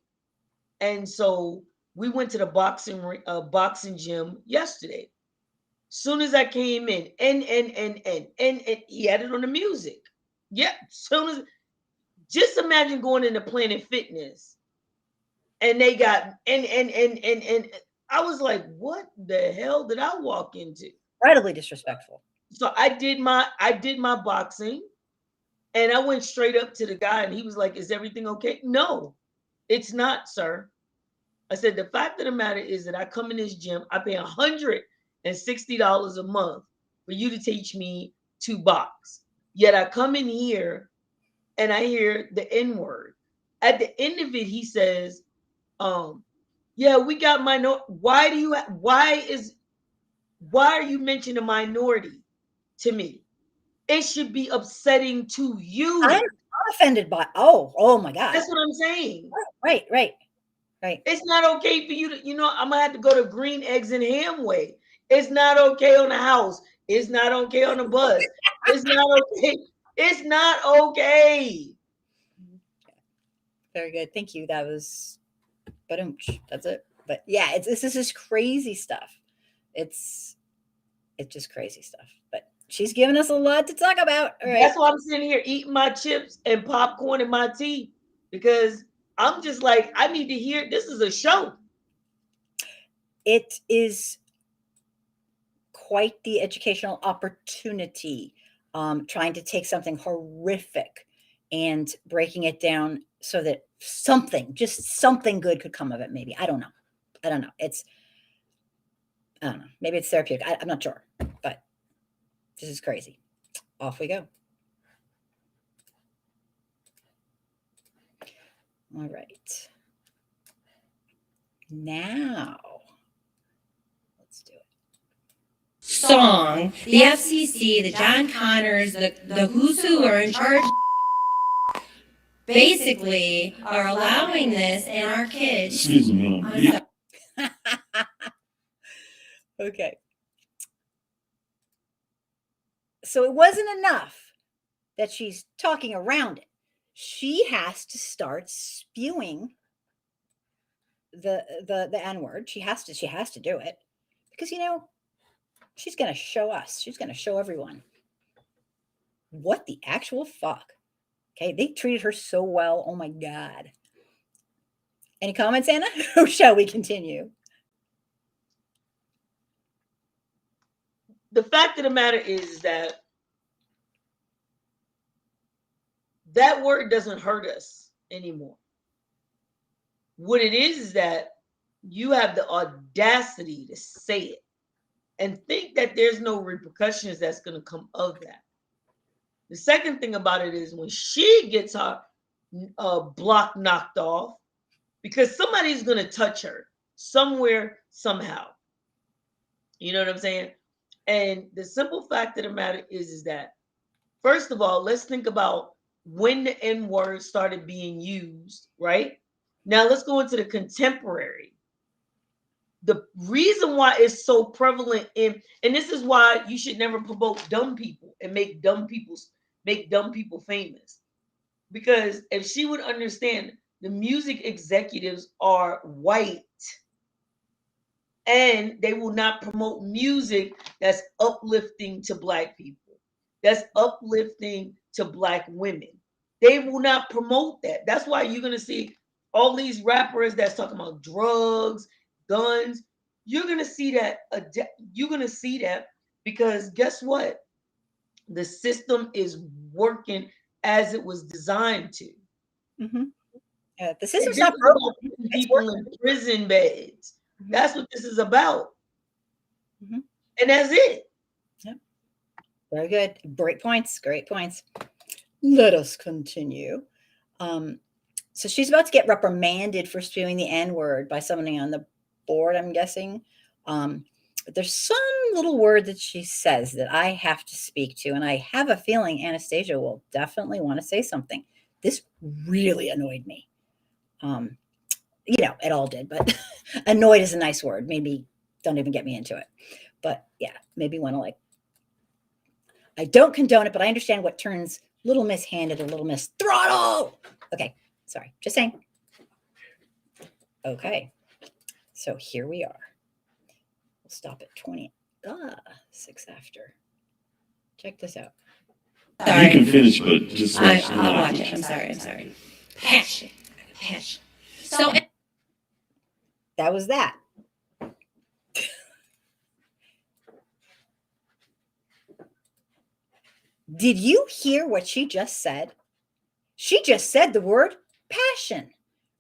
And so we went to the boxing gym yesterday. Soon as I came in, and he had it on the music. Yeah, soon as, just imagine going into Planet Fitness, and they got and I was like, what the hell did I walk into? Incredibly disrespectful. So I did my boxing, and I went straight up to the guy, and he was like, "Is everything okay?" No, it's not, sir. I said, the fact of the matter is that I come in this gym, I pay $160 a month for you to teach me to box. Yet I come in here and I hear the N word. At the end of it, he says, yeah, we got minority. Why are you mentioning a minority to me? It should be upsetting to you. I'm offended by, oh my God. That's what I'm saying. Right. It's not okay for you to, I'm gonna have to go to Green Eggs and Ham way. It's not okay on the house. It's not okay on the bus. It's not okay. It's not okay. Very good. Thank you. That was, that's it. But yeah, this is just crazy stuff. It's just crazy stuff. But she's given us a lot to talk about. All right. That's why I'm sitting here eating my chips and popcorn and my tea, because I'm just like, I need to hear, this is a show. It is quite the educational opportunity, trying to take something horrific and breaking it down so that just something good could come of it. Maybe. I don't know. I don't know. Maybe it's therapeutic. I'm not sure, but this is crazy. Off we go. All right. Now, let's do it. Song, the FCC, the John Connors, the who's who are in charge, basically are allowing this, and our kids. Excuse me. Okay. So it wasn't enough that she's talking around it. She has to start spewing the N-word. She has to do it because she's going to show us. She's going to show everyone what the actual fuck. Okay, they treated her so well. Oh my God. Any comments, Anna? Or shall we continue? The fact of the matter is that word doesn't hurt us anymore. What it is that you have the audacity to say it and think that there's no repercussions that's going to come of that. The second thing about it is when she gets her block knocked off, because somebody's going to touch her somewhere, somehow. You know what I'm saying? And the simple fact of the matter is that, first of all, let's think about when the N word started being used, right? Now let's go into the contemporary. The reason why it's so prevalent and this is why you should never promote dumb people and make dumb people famous. Because if she would understand, the music executives are white and they will not promote music that's uplifting to Black people, that's uplifting to Black women. They will not promote that. That's why you're going to see all these rappers that's talking about drugs, guns. You're going to see that. You're going to see that because guess what? The system is working as it was designed to. Mm-hmm. The system's This not is broken. about putting people in prison beds. Mm-hmm. That's what this is about. Mm-hmm. And that's it. Yep. Very good. Great points. Let us continue. So she's about to get reprimanded for spewing the N-word by somebody on the board, I'm guessing. But there's some little word that she says that I have to speak to, and I have a feeling Anastasia will definitely want to say something. This really annoyed me. It all did, but annoyed is a nice word. Maybe don't even get me into it. But yeah, maybe want to I don't condone it, but I understand what turns Little Miss Hand into Little Miss Throttle. Okay, sorry, just saying. Okay, so here we are. We'll stop at 20. 6 after. Check this out. Sorry. You can finish, but just watch. I'll watch it. I'm sorry. Passion. So That was that. Did you hear what she just said? She just said the word passion.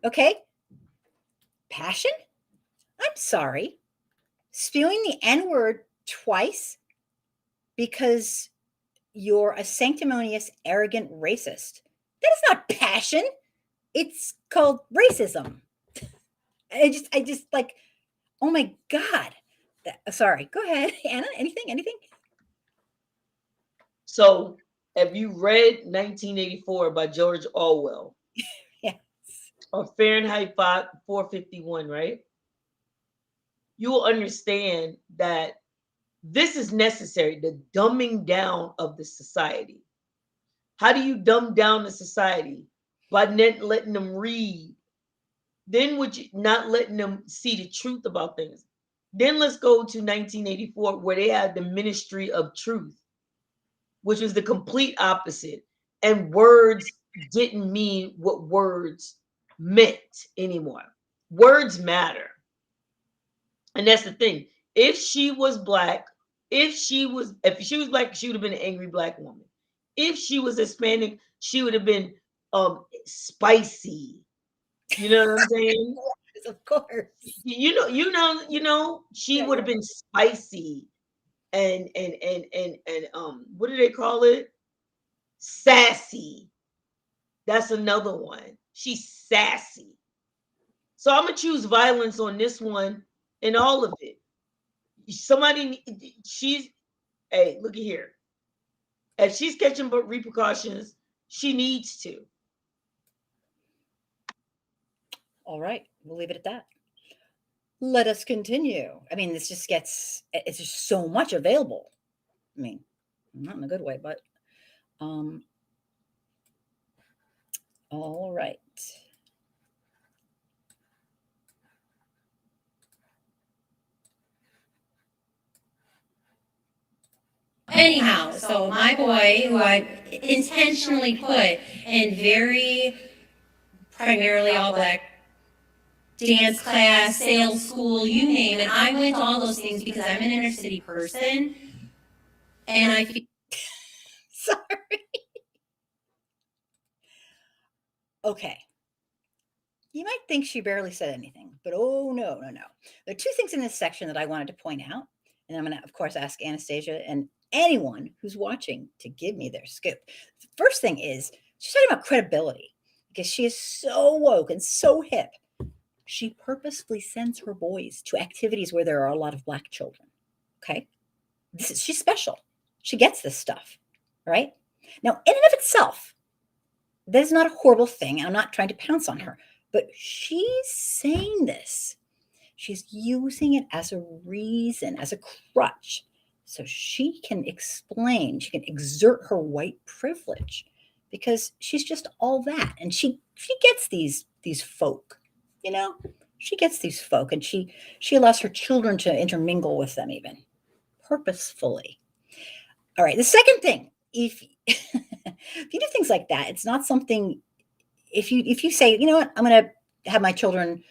Okay? Passion? I'm sorry. Spewing the N-word twice because You're a sanctimonious, arrogant racist. That is not passion. It's called racism. I just like, oh my God. Sorry, go ahead, Anna. Anything? So, have you read 1984 by George Orwell Yes. or Fahrenheit 451, right? You will understand that this is necessary, the dumbing down of the society. How do you dumb down the society? By not letting them read. Then would you not letting them see the truth about things? Then let's go to 1984, where they had the Ministry of Truth, which was the complete opposite. And words didn't mean what words meant anymore. Words matter. And that's the thing. If she was black, if she was black, she would have been an angry black woman. If she was Hispanic, she would have been spicy. You know what I'm saying? Yes, of course. She Yeah, would yeah. have been spicy and what do they call it? Sassy. That's another one. She's sassy. So I'm gonna choose violence on this one and all of it. Somebody, she's, hey, look at here. If she's catching repercussions, she needs to. All right, we'll leave it at that. Let us continue. I mean, it's just so much available. I mean, not in a good way, but um, all right. Anyhow, so my boy, who I intentionally put in very primarily all black dance class, sales school, you name it, I went to all those things because I'm an inner city person, and I feel Sorry. Okay. You might think she barely said anything, but oh no. There are two things in this section that I wanted to point out, and I'm going to, of course, ask Anastasia and anyone who's watching to give me their scoop. The first thing is she's talking about credibility because she is so woke and so hip. She purposefully sends her boys to activities where there are a lot of black children. Okay, she's special. She gets this stuff, right? Now, in and of itself, that is not a horrible thing. I'm not trying to pounce on her, but she's saying this. She's using it as a reason, as a crutch, so she can explain, she can exert her white privilege because she's just all that. And she gets these folk, you know, she gets these folk and she allows her children to intermingle with them even purposefully. All right. The second thing, if if you do things like that, it's not something. If you say, you know what, I'm going to have my children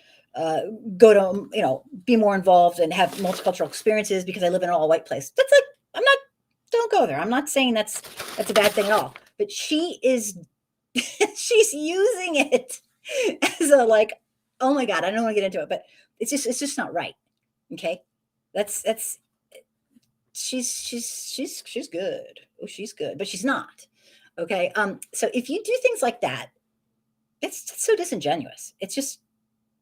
go to, be more involved and have multicultural experiences because I live in an all white place. That's like, I'm not. Don't go there. I'm not saying that's a bad thing at all. But she is, she's using it as a like, oh my God, I don't want to get into it, but it's just not right. Okay, that's she's good. Oh, she's good, but she's not. Okay. So if you do things like that, it's so disingenuous. It's just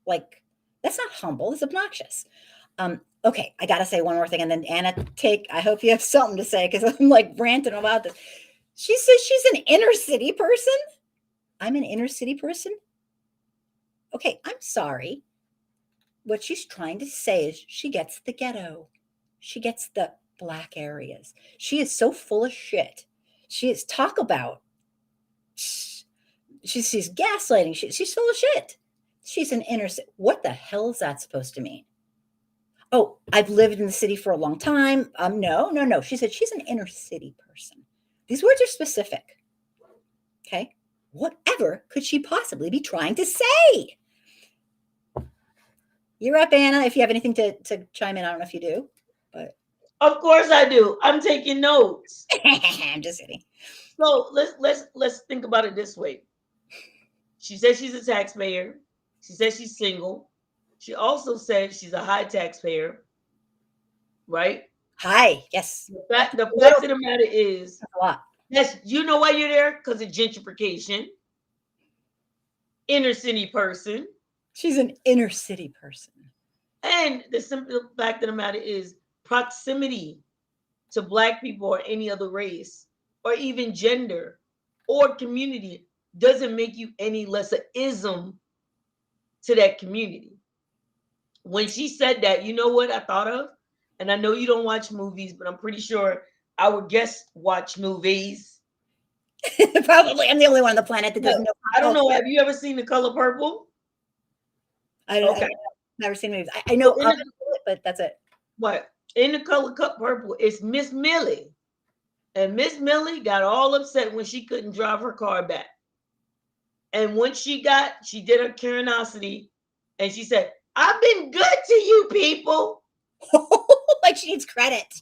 like, that's not humble. It's obnoxious. Okay, I gotta say one more thing, and then Anna, I hope you have something to say because I'm like ranting about this. She says she's an inner city person. I'm an inner city person. Okay, I'm sorry. What she's trying to say is she gets the ghetto. She gets the black areas. She is so full of shit. She is talk about. She's gaslighting. She's full of shit. She's an inner city. What the hell is that supposed to mean? Oh, I've lived in the city for a long time. No. She said she's an inner city person. These words are specific. Okay. Whatever could she possibly be trying to say? You're up, Anna. If you have anything to chime in, I don't know if you do, but Of course I do. I'm taking notes. I'm just kidding. So let's think about it this way. She says she's a taxpayer. She says she's single. She also said she's a high taxpayer, right? Hi. Yes. The fact of the matter is, That's a lot. That's, you know why you're there? Because of gentrification. Inner city person. She's an inner city person. And the simple fact of the matter is proximity to Black people or any other race or even gender or community doesn't make you any less an ism to that community. When she said that, you know what I thought of? And I know you don't watch movies, but I'm pretty sure our guests watch movies. Probably. I'm the only one on the planet that doesn't know. I don't know. Have you ever seen The Color Purple? I've never seen movies. I know So of it, but that's it. What? In The Color Purple, it's Miss Millie. And Miss Millie got all upset when she couldn't drive her car back. And when she did her curiosity, and she said, I've been good to you people. Like she needs credit.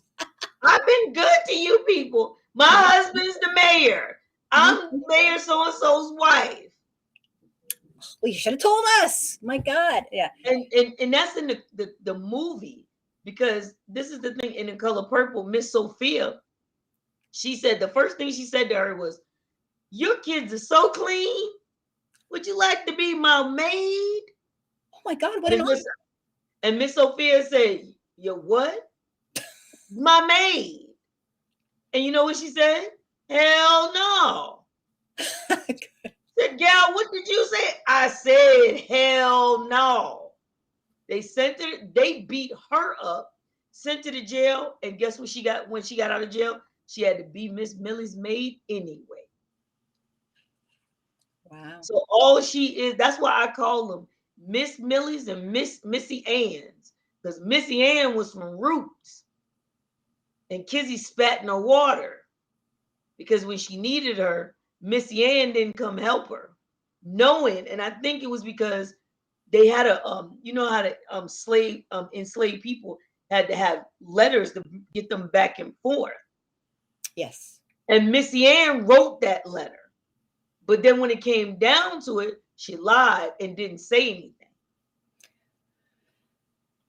I've been good to you people. My husband's the mayor. I'm Mayor so-and-so's wife. Well, you should have told us. My God. Yeah. And that's in the movie, because this is the thing. In The Color Purple, Miss Sophia, she said, the first thing she said to her was, your kids are so clean. Would you like to be my maid? Oh my God, what an honor. And Miss Sophia said, you what? My maid. And you know what she said? Hell no. Said, gal, what did you say? I said, hell no. They sent her, they beat her up, sent her to jail, and guess what she got when she got out of jail? She had to be Miss Millie's maid anyway. Wow. So all she is, that's why I call them Miss Millie's and Missy Ann's, because Missy Ann was from Roots, and Kizzy spat in her water, because when she needed her, Missy Ann didn't come help her, knowing, and I think it was because they had a you know how to slave enslaved people had to have letters to get them back and forth. Yes. And Missy Ann wrote that letter. But then when it came down to it, she lied and didn't say anything.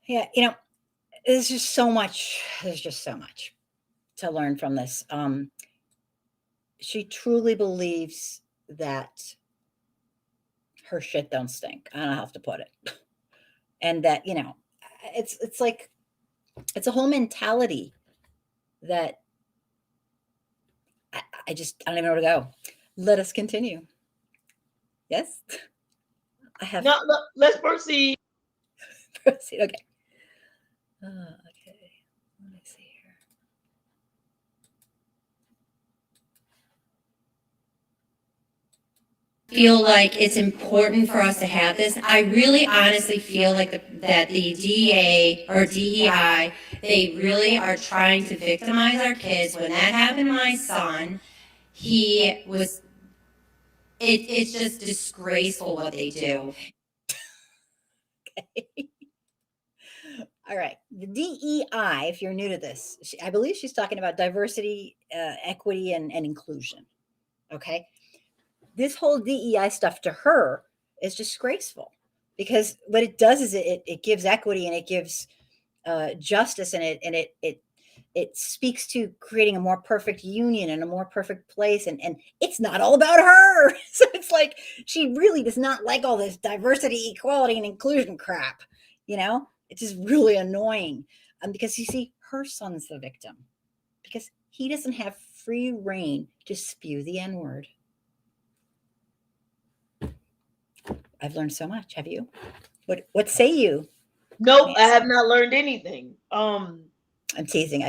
Yeah, there's just so much. There's just so much to learn from this. She truly believes that her shit don't stink. I don't know how to put it. And that, it's like it's a whole mentality that I don't even know where to go. Let us continue. Yes? I have Now, let's proceed. proceed. Okay. Okay. Let me see here. Feel like it's important for us to have this. I really honestly feel like that the DEA or DEI, they really are trying to victimize our kids. When that happened to my son, it's just disgraceful what they do. Okay. All right. The DEI, if you're new to this, I believe she's talking about diversity, equity, and inclusion. Okay. This whole DEI stuff to her is disgraceful, because what it does is it gives equity, and it gives justice, and it speaks to creating a more perfect union and a more perfect place, and it's not all about her. So it's like she really does not like all this diversity, equality, and inclusion crap. It's just really annoying, because you see, her son's the victim, because he doesn't have free reign to spew the N-word. I've learned so much. Have you? What say you? Nope, I have not learned anything. I'm teasing.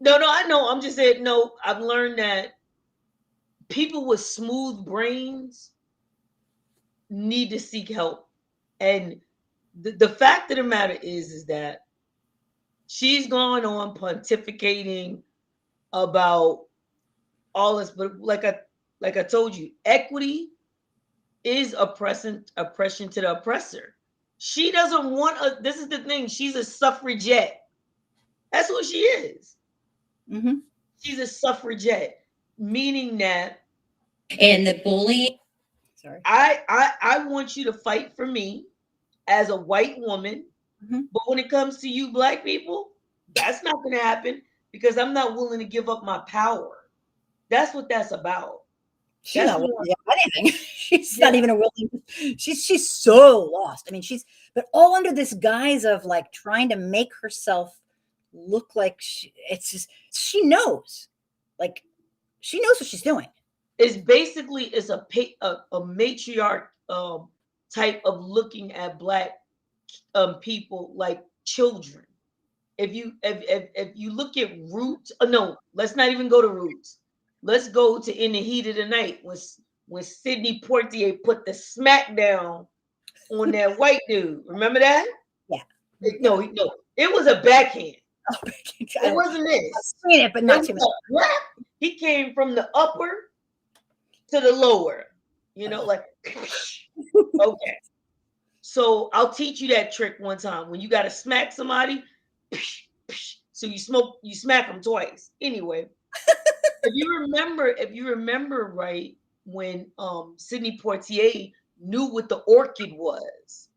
No, I know. I'm just saying, no, I've learned that people with smooth brains need to seek help. And the fact of the matter is that she's going on pontificating about all this, but like I told you, equity is oppression to the oppressor. She doesn't want this is the thing. She's a suffragette. That's what she is. Mm-hmm. She's a suffragette, meaning that. And the bullying. Sorry. I want you to fight for me as a white woman, but when it comes to you Black people, that's not going to happen, because I'm not willing to give up my power. That's what that's about. She's That's not what willing to do anything. She's Yeah. not even a willing. She's so lost. I mean, but all under this guise of like trying to make herself look like it's just she knows, like she knows what she's doing. it's basically it's a matriarch type of looking at black people like children. If you look at Roots, no, let's not even go to Roots. Let's go to In the Heat of the Night when Sidney Poitier put the smack down on that white dude. Remember that? Yeah. No, it was a backhand. Oh, It wasn't this. I've seen it, but not too much. He came from the upper to the lower. Like okay. So I'll teach you that trick one time. When you got to smack somebody, so you smack them twice. Anyway, if you remember right, when Sidney Poitier knew what the orchid was,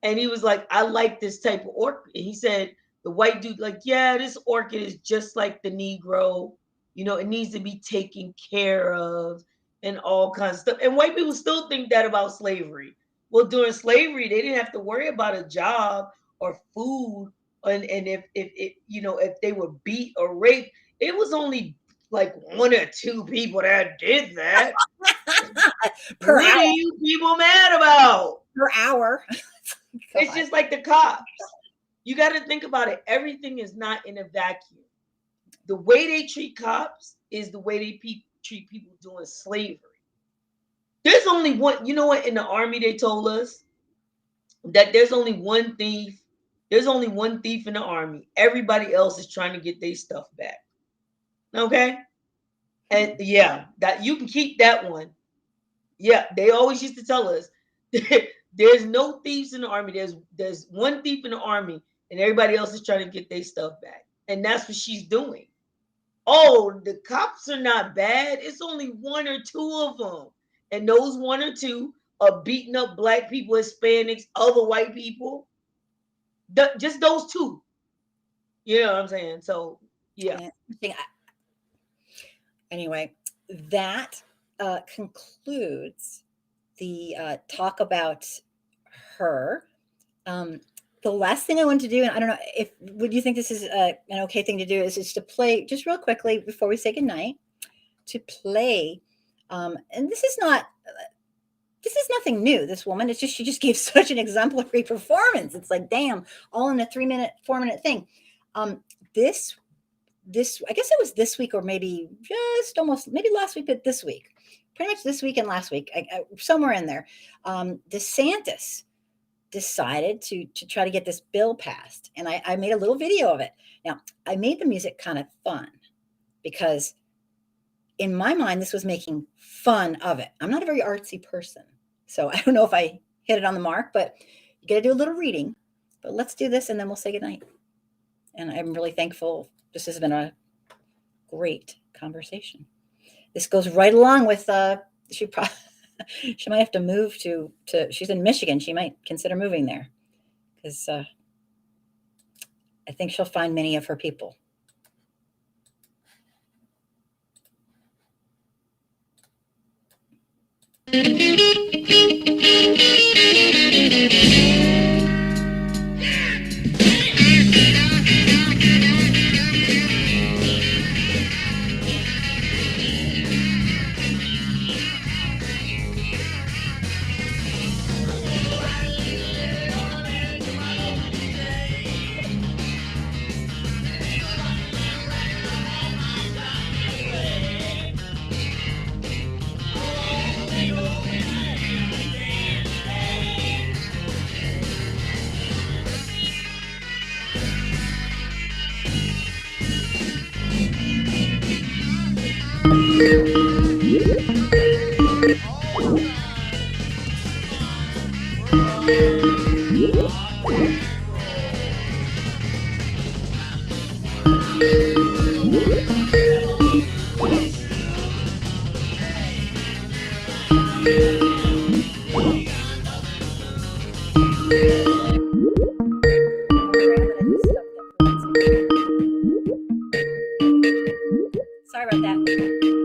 and he was like, I like this type of orchid. And he said, the white dude, like, yeah, this orchid is just like the Negro. It needs to be taken care of and all kinds of stuff. And white people still think that about slavery. Well, during slavery, they didn't have to worry about a job or food. And if they were beat or raped, it was only like one or two people that did that. Per what hour. are you people mad about? Per hour. It's just like the cops. You got to think about it. Everything is not in a vacuum. The way they treat cops is the way they treat people doing slavery. There's only one, you know what, in the army they told us that there's only one thief. There's only one thief in the army. Everybody else is trying to get their stuff back. Okay? And yeah, that you can keep that one. Yeah, they always used to tell us there's no thieves in the army. There's one thief in the army, and everybody else is trying to get their stuff back. And that's what she's doing. Oh, the cops are not bad. It's only one or two of them. And those one or two are beating up black people, Hispanics, other white people. Just those two. You know what I'm saying? So, yeah. Anyway, that concludes the talk about her. The last thing I want to do, and I don't know would you think this is an okay thing to do, is to play just real quickly before we say goodnight, to play, and this is nothing new. This woman, she just gave such an exemplary performance. It's like, damn, all in a 4-minute thing. This I guess it was this week, or maybe just almost maybe last week, but this week, pretty much this week and last week, somewhere in there, DeSantis decided to try to get this bill passed, and I made a little video of it. Now, I made the music kind of fun because in my mind this was making fun of it. I'm not a very artsy person, so I don't know if I hit it on the mark, but you got to do a little reading. But let's do this, and then we'll say goodnight. And I'm really thankful. This has been a great conversation. This goes right along with she might have to move to she's in Michigan. She might consider moving there because I think she'll find many of her people. Sorry about that.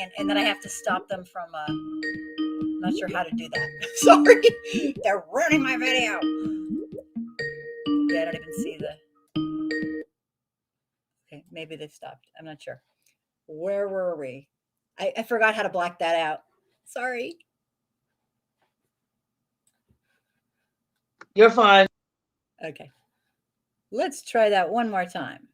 going, and then I have to stop them from. I'm not sure how to do that. Sorry, they're ruining my video. Yeah, I don't even see the. Okay, maybe they've stopped. I'm not sure. Where were we? I forgot how to black that out. Sorry. You're fine. Okay. Let's try that one more time.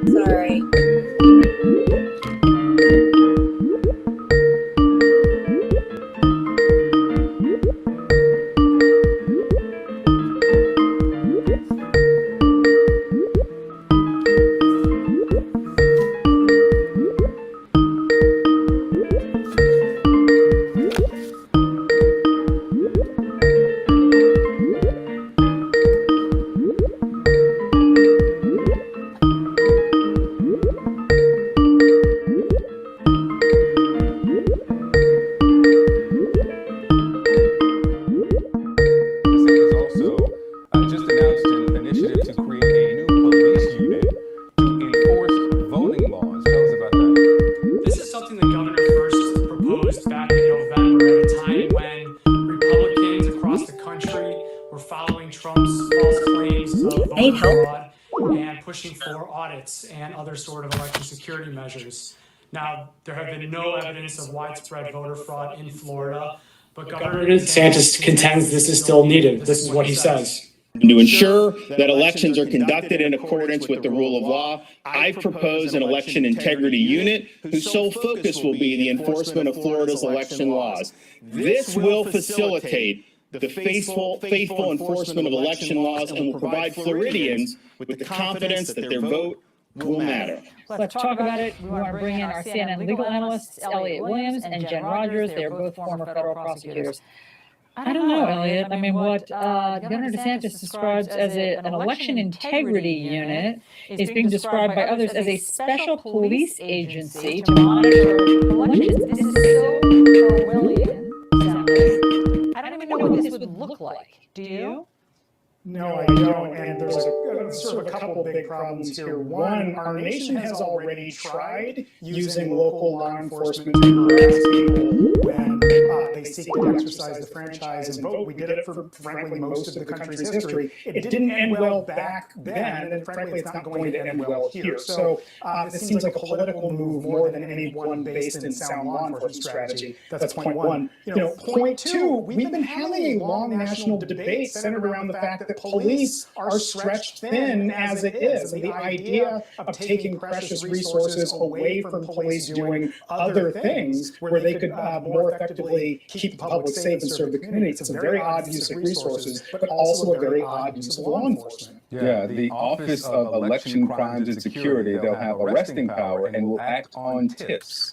Sorry. Pushing for audits and other sort of election security measures. Now, there have been no evidence of widespread voter fraud in Florida, but Governor DeSantis contends this is still needed. This is what he says. To ensure that elections are conducted in accordance with the rule of law, I've proposed an election integrity unit whose sole focus will be the enforcement of Florida's election laws. This will facilitate the faithful enforcement of election laws and will provide Floridians with the confidence that their vote will matter. Let's talk about it. We want to bring in our CNN legal analysts, Elliot Williams and Jen Rogers. They're both former federal prosecutors. I don't know, Elliot. I mean, what Governor DeSantis describes as an election integrity unit is being described by others as a special police agency to monitor elections. This is so Orwellian sounding. I don't even know what this would look like. Do you? No, I don't, and there's sort of a couple of big problems here. One, our nation has already tried using local law enforcement to harass people when they seek to exercise the franchise and vote. We did it for, frankly, most of the country's history. It didn't end well back then, and frankly, it's not going to end well here. So this seems like a political move more than any one based in sound law enforcement strategy. That's point one. Point two, we've been having a long national debate centered around the fact that police are stretched thin as it is. And the idea of taking precious resources away from police doing other things where they could more effectively keep the public safe and serve the community, it's a very odd use of resources, but also a very odd use of law enforcement. Yeah, the Office of Election Crimes and Security, they'll have arresting power and will act on tips.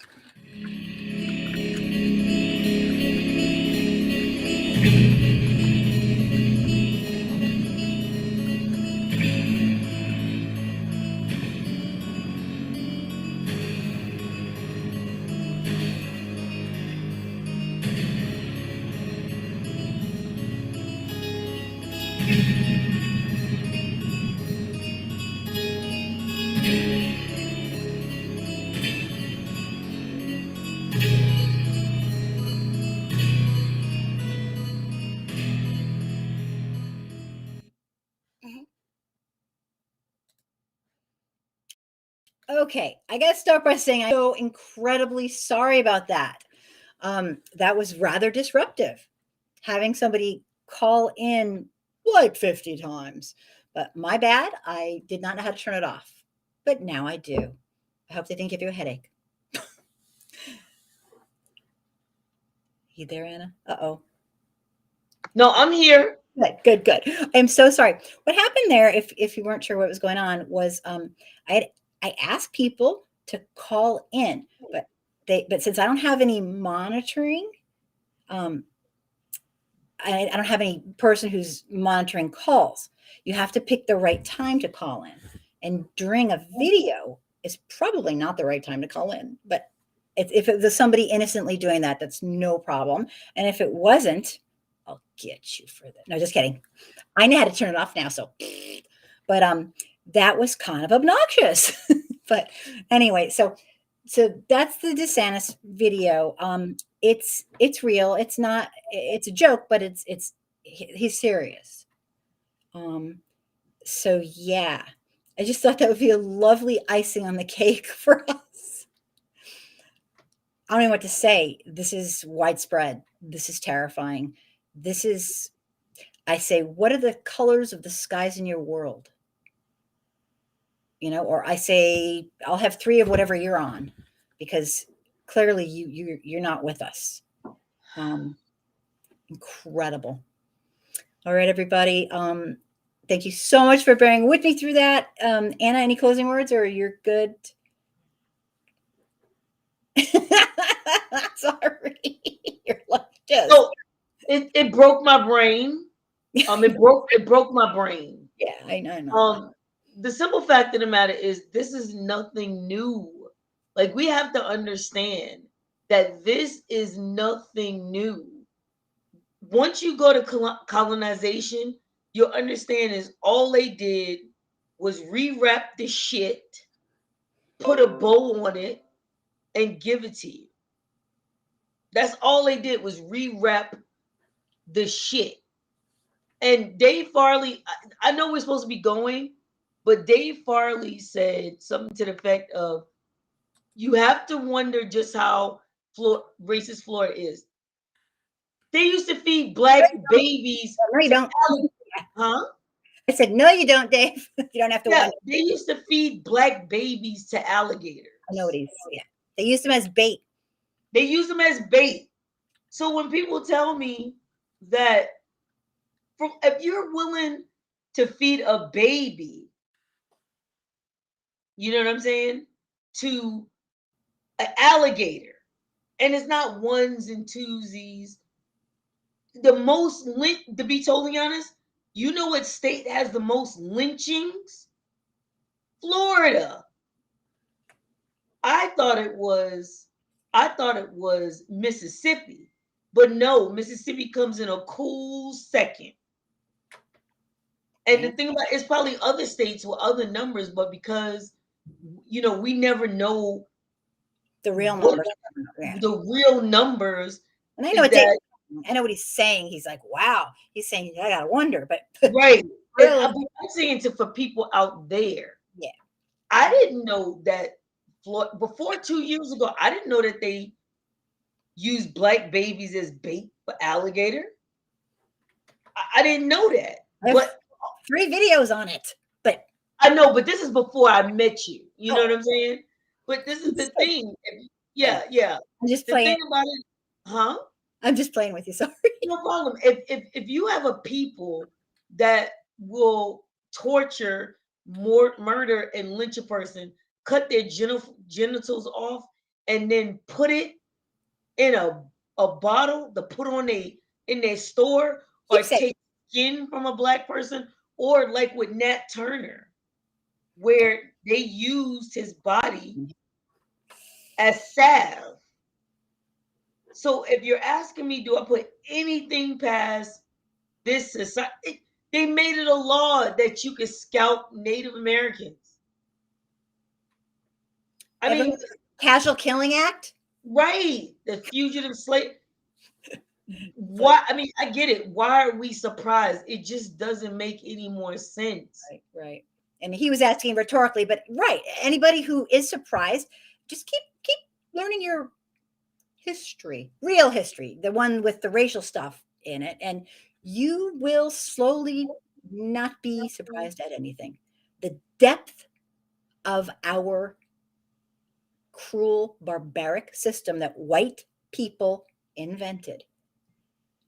Okay, I gotta start by saying I'm so incredibly sorry about that. That was rather disruptive, having somebody call in like 50 times. But my bad, I did not know how to turn it off. But now I do. I hope they didn't give you a headache. You there, Anna? Uh-oh. No, I'm here. Good. I'm so sorry. What happened there, if you weren't sure what was going on, was I asked people to call in, but since I don't have any monitoring, um, I don't have any person who's monitoring calls. You have to pick the right time to call in, and during a video is probably not the right time to call in. But if it was somebody innocently doing that, that's no problem. And if it wasn't, I'll get you for that. No, just kidding. I know how to turn it off now, so but that was kind of obnoxious. But anyway, so that's the DeSantis video. It's real. It's not it's a joke, but he's serious. So yeah. I just thought that would be a lovely icing on the cake for us. I don't know what to say. This is widespread. This is terrifying. This is I say, what are the colors of the skies in your world? Or I say, I'll have 3 of whatever you're on, because clearly you're not with us. Incredible. All right, everybody. Thank you so much for bearing with me through that. Anna, any closing words, or you're good? Sorry. You're like just. So it broke my brain. It broke my brain. Yeah, I know. The simple fact of the matter is, this is nothing new. Like, we have to understand that this is nothing new. Once you go to colonization, you'll understand is all they did was rewrap the shit, put a bow on it, and give it to you. That's all they did, was rewrap the shit. And Dave Farley, I know we're supposed to be going, but Dave Farley said something to the effect of, you have to wonder just how racist Florida is. They used to feed black babies. No, you don't. Huh? I said, no, you don't, Dave. You don't have to wonder. They used to feed black babies to alligators. I know what he's. Yeah, they used them as bait. They use them as bait. So when people tell me that, if you're willing to feed a baby, you know what I'm saying, to an alligator, and it's not ones and twosies. The most to be totally honest, you know what state has the most lynchings? Florida. I thought it was Mississippi, but no, Mississippi comes in a cool second. And the thing about it's probably other states with other numbers, but because we never know the real numbers. The real numbers. And I know I know what he's saying. He's like, wow. He's saying, I gotta wonder, but right. I'm saying for people out there. Yeah. I didn't know that before 2 years ago, I didn't know that they use black babies as bait for alligator. I didn't know that. But 3 videos on it. But I know, but this is before I met you. You know what I'm saying? But this is the thing. Yeah. I'm just playing. The thing about it, huh? I'm just playing with you. Sorry. No problem. If you have a people that will torture, murder, and lynch a person, cut their genitals off, and then put it in a bottle to put on in their store, or take skin from a black person, or like with Nat Turner, where they used his body as salve. So if you're asking me, do I put anything past this society? They made it a law that you could scalp Native Americans. I mean, Casual Killing Act? Right. The fugitive slave. Why? I mean, I get it. Why are we surprised? It just doesn't make any more sense. Right. And he was asking rhetorically, but right. Anybody who is surprised, just keep learning your history, real history, the one with the racial stuff in it, and you will slowly not be surprised at anything. The depth of our cruel, barbaric system that white people invented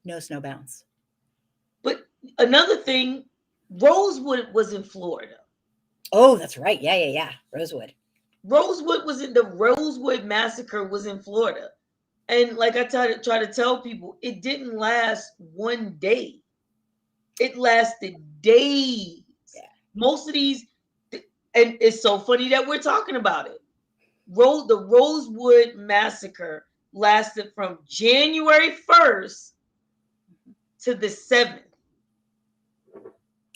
knows no bounds. But another thing, Rosewood was in Florida. Oh, that's right. Yeah. Rosewood. Rosewood was in the Rosewood massacre was in Florida. And like I try to tell people, it didn't last one day. It lasted days. Yeah. Most of these, and it's so funny that we're talking about it. The Rosewood massacre lasted from January 1st to the 7th.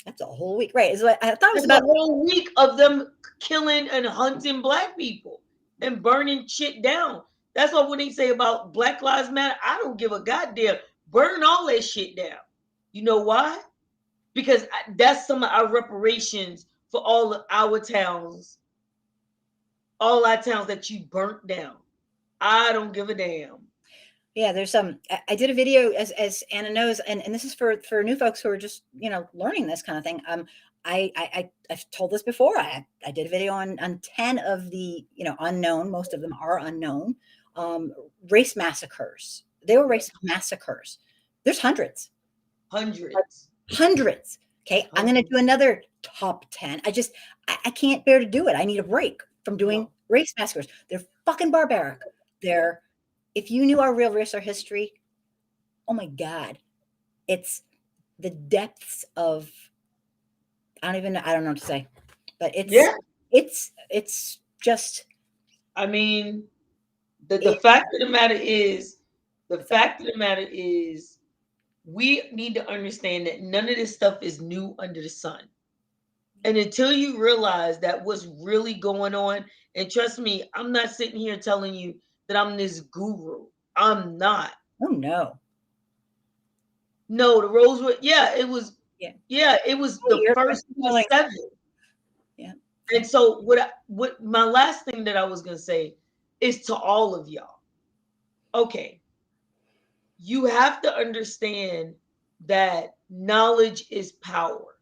That's a whole week, right? I thought it was That's about a whole week of them killing and hunting black people and burning shit down. That's what when they say about Black Lives Matter, I don't give a goddamn. Burn all that shit down. You know why? Because that's some of our reparations for all of our towns, all our towns that you burnt down. I don't give a damn. Yeah, there's I did a video as Anna knows, and this is for new folks who are just learning this kind of thing. I've told this before. I did a video on 10 of the unknown. Most of them are unknown race massacres. They were race massacres. There's hundreds. Okay, I'm going to do another top 10. I can't bear to do it. I need a break from doing race massacres. They're fucking barbaric. If you knew our real race or history, oh my God, it's the depths of, I don't know what to say, but it's just. I mean, the fact of the matter is, we need to understand that none of this stuff is new under the sun. And until you realize that what's really going on, and trust me, I'm not sitting here telling you that I'm this guru. I'm not. Oh no. No, the Rosewood, it was it was the first of the 7. Yeah. And so what my last thing that I was gonna say is to all of y'all. Okay. You have to understand that knowledge is power.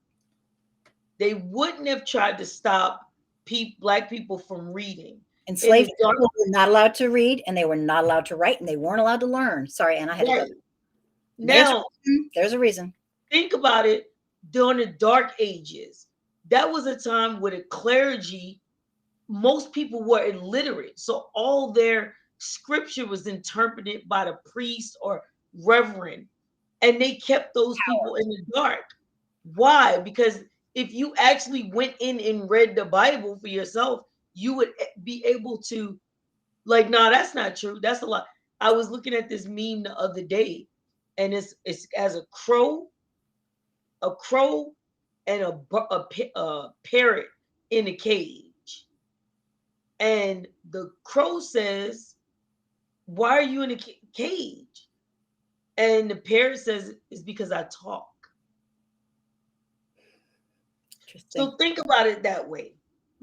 They wouldn't have tried to stop black people from reading. Enslaved people were not allowed to read, and they were not allowed to write, and they weren't allowed to learn. Sorry, Anna, I had to go. Now, there's a reason. Think about it. During the Dark Ages, that was a time where the clergy, most people were illiterate. So all their scripture was interpreted by the priest or reverend, and they kept those people in the dark. Why? Because if you actually went in and read the Bible for yourself, you would be able to, like, nah, that's not true. That's a lie. I was looking at this meme the other day, and it's as a crow and a parrot in a cage. And the crow says, "Why are you in a cage?" And the parrot says, "It's because I talk." So think about it that way.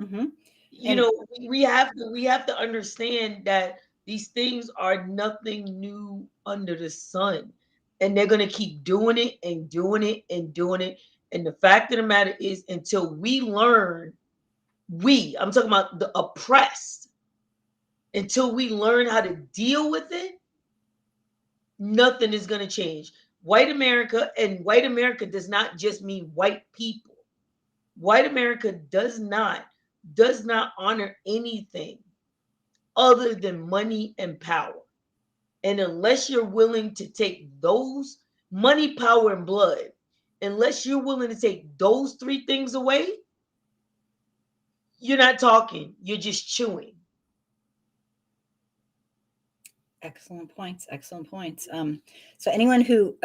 Mm-hmm. We have to understand that these things are nothing new under the sun, and they're going to keep doing it and doing it and doing it. And the fact of the matter is, until we learn, I'm talking about the oppressed, until we learn how to deal with it, nothing is going to change. White America does not just mean white people. White America does not honor anything other than money and power. And unless you're willing to take those money, power, and blood, unless you're willing to take those 3 things away, you're not talking, you're just chewing. Excellent points. So anyone who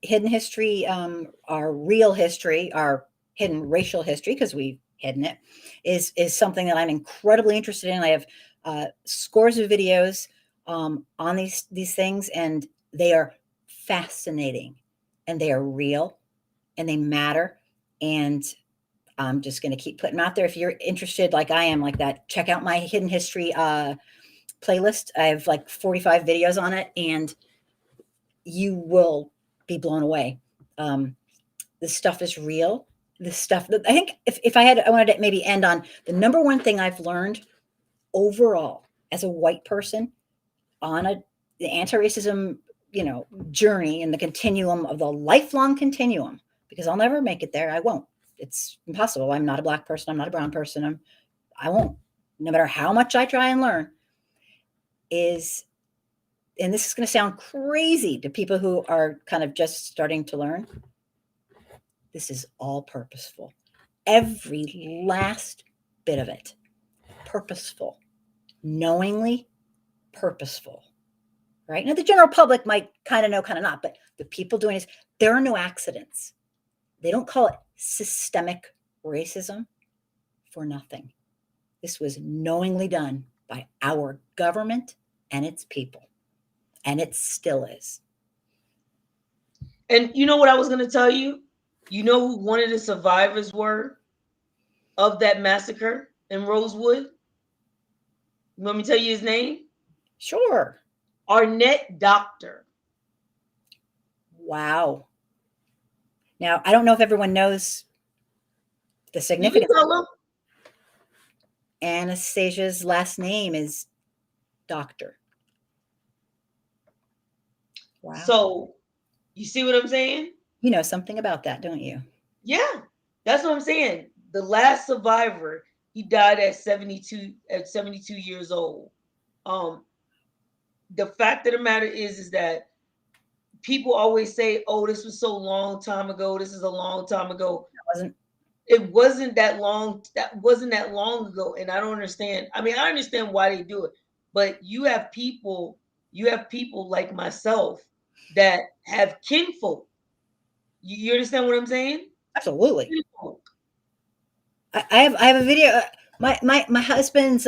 hidden history, our real history, our hidden racial history, because we've hidden it, is something that I'm incredibly interested in. I have scores of videos on these things, and they are fascinating, and they are real, and they matter. And I'm just going to keep putting them out there. If you're interested, like I am, like that, check out my hidden history playlist. I have like 45 videos on it, and you will be blown away. This stuff is real. This stuff that I think if I wanted to maybe end on the number one thing I've learned overall as a white person on the anti-racism, journey and the continuum of the lifelong continuum, because I'll never make it there. I won't. It's impossible. I'm not a black person. I'm not a brown person. I won't, no matter how much I try and learn, and this is going to sound crazy to people who are kind of just starting to learn. This is all purposeful. Every last bit of it. Purposeful. Knowingly purposeful. Right? Now, the general public might kind of know, kind of not, but the people doing this, there are no accidents. They don't call it systemic racism for nothing. This was knowingly done by our government and its people. And it still is. And you know what I was going to tell you? You know who one of the survivors were of that massacre in Rosewood? You want me to tell you his name? Sure. Arnett Doctor. Wow. Now, I don't know if everyone knows the significance. You can tell him. Anastasia's last name is Doctor. Wow. So, you see what I'm saying? You know something about that, don't you? Yeah, that's what I'm saying. The last survivor, he died at 72 years old. The fact of the matter is that people always say, "Oh, this was so long time ago. This is a long time ago." It wasn't that long. That wasn't that long ago, and I don't understand. I mean, I understand why they do it, but you have people like myself that have kinfolk. You understand what I'm saying? Absolutely. Kinfolk. I have a video. My husband's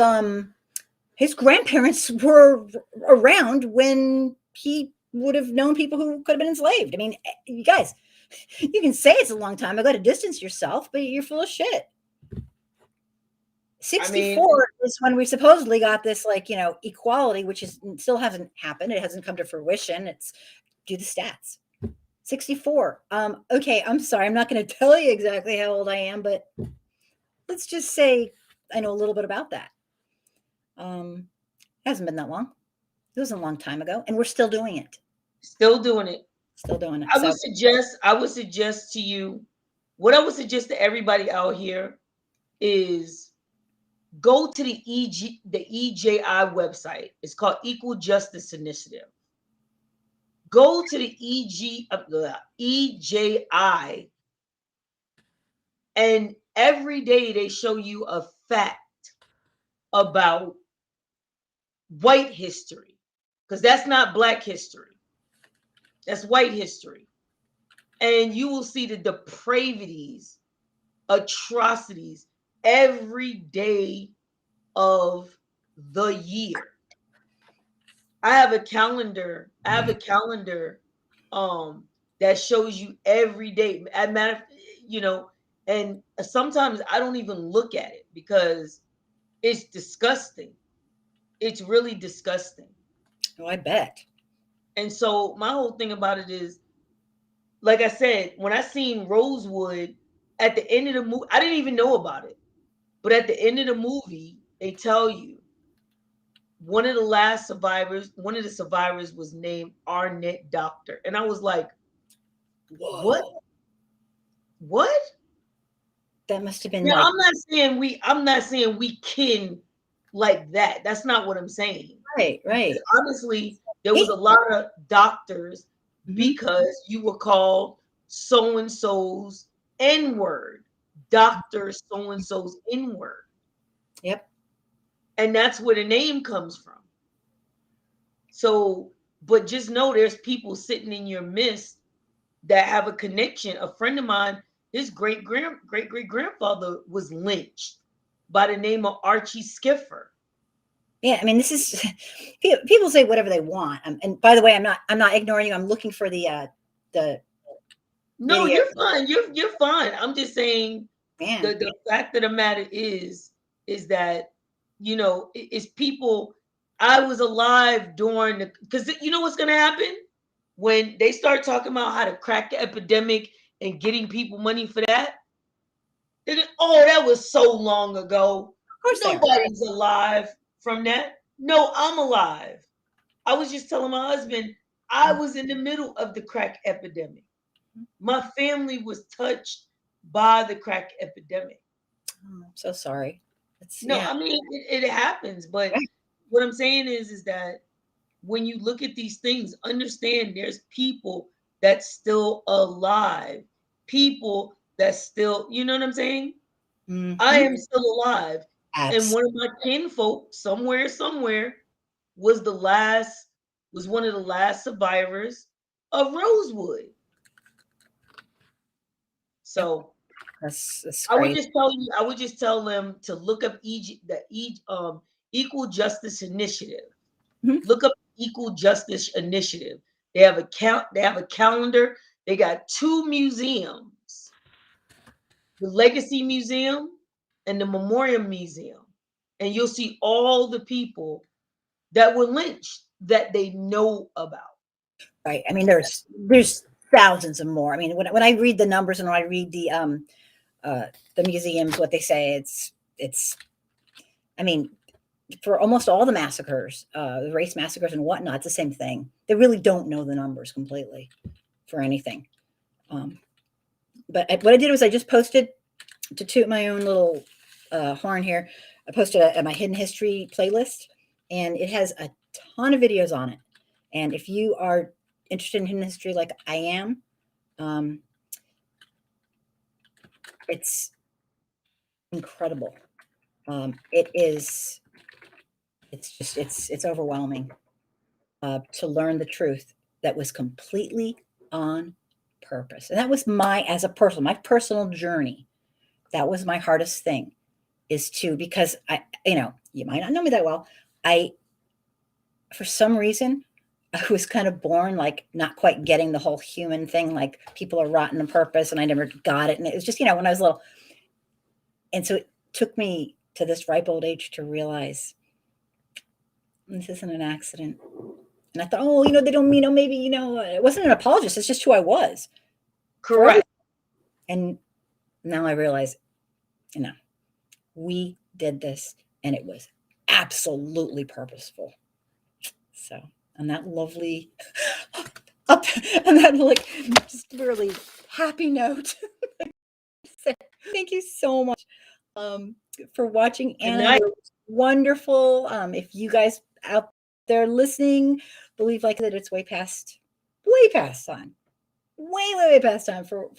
his grandparents were around when he would have known people who could have been enslaved. I mean, you guys, you can say it's a long time ago to distance yourself, but you're full of shit. 64 is when we supposedly got this, equality, which still hasn't happened. It hasn't come to fruition. It's do the stats. 64. Okay, I'm sorry. I'm not going to tell you exactly how old I am, but let's just say I know a little bit about that. It hasn't been that long. It was a long time ago, and we're still doing it. Still doing it. Still doing it. I would suggest to you, what I would suggest to everybody out here is go to the EJI website. It's called Equal Justice Initiative. Go to the EJI, and every day they show you a fact about white history, because that's not black history. That's white history. And you will see the depravities, atrocities every day of the year. I have a calendar that shows you every day. And sometimes I don't even look at it because it's disgusting. It's really disgusting. Oh, I bet. And so my whole thing about it is, like I said, when I seen Rosewood at the end of the movie, I didn't even know about it. But at the end of the movie, they tell you one of the survivors was named Arnett Doctor. And I was like, what? What? That must have been now, I'm not saying we kin like that. That's not what I'm saying. Right. Because honestly, there was a lot of doctors because you were called so-and-so's N-word. Dr. So-and-so's N-word. Yep. And that's where the name comes from. So, but just know there's people sitting in your midst that have a connection. A friend of mine, his great-great-grandfather was lynched by the name of Archie Skiffer. Yeah, I mean, this is people say whatever they want. And by the way, I'm not ignoring you. I'm looking for the No, video. you're fine. You're fine. I'm just saying the fact of the matter is that, it's people, I was alive during the, because you know what's going to happen when they start talking about how to crack the epidemic and getting people money for that. Oh, that was so long ago. Of course they are. Nobody's alive from that. No, I'm alive. I was just telling my husband I was in the middle of the crack epidemic. My family was touched by the crack epidemic. Oh, I'm so sorry. No, I mean it happens, but what I'm saying is that when you look at these things, understand there's people that's still alive, people that's still, you know what I'm saying? I am still alive, and one of my kinfolk somewhere was one of the last survivors of Rosewood. So That's I would crazy. just tell you, I would just tell them to look up Equal Justice Initiative. Mhm. Look up Equal Justice Initiative. They have a calendar. They got 2 museums, the Legacy Museum and the Memorial Museum. And you'll see all the people that were lynched that they know about. Right. I mean, there's thousands and more. I mean, when I read the numbers and when I read the museums, what they say, it's. I mean, for almost all the massacres, the race massacres and whatnot, it's the same thing. They really don't know the numbers completely for anything. But what I did was I just posted, to toot my own little horn here. I posted my hidden history playlist, and it has a ton of videos on it. And if you are interested in hidden history like I am, um, it's incredible. It is. It's just it's overwhelming to learn the truth that was completely on purpose, and that was my personal journey. That was my hardest thing, is to, because you might not know me that well. I For some reason, I was kind of born like not quite getting the whole human thing, like people are rotten on purpose, and I never got it. And it was just, when I was little. And so it took me to this ripe old age to realize this isn't an accident. And I thought, oh, they don't mean, maybe, it wasn't an apologist. It's just who I was. Correct. And now I realize, we did this and it was absolutely purposeful. So on that lovely, up, and that like just really happy note, thank you so much for watching, Anna. You're wonderful. If you guys out there listening believe like that, it's way past time, way past time for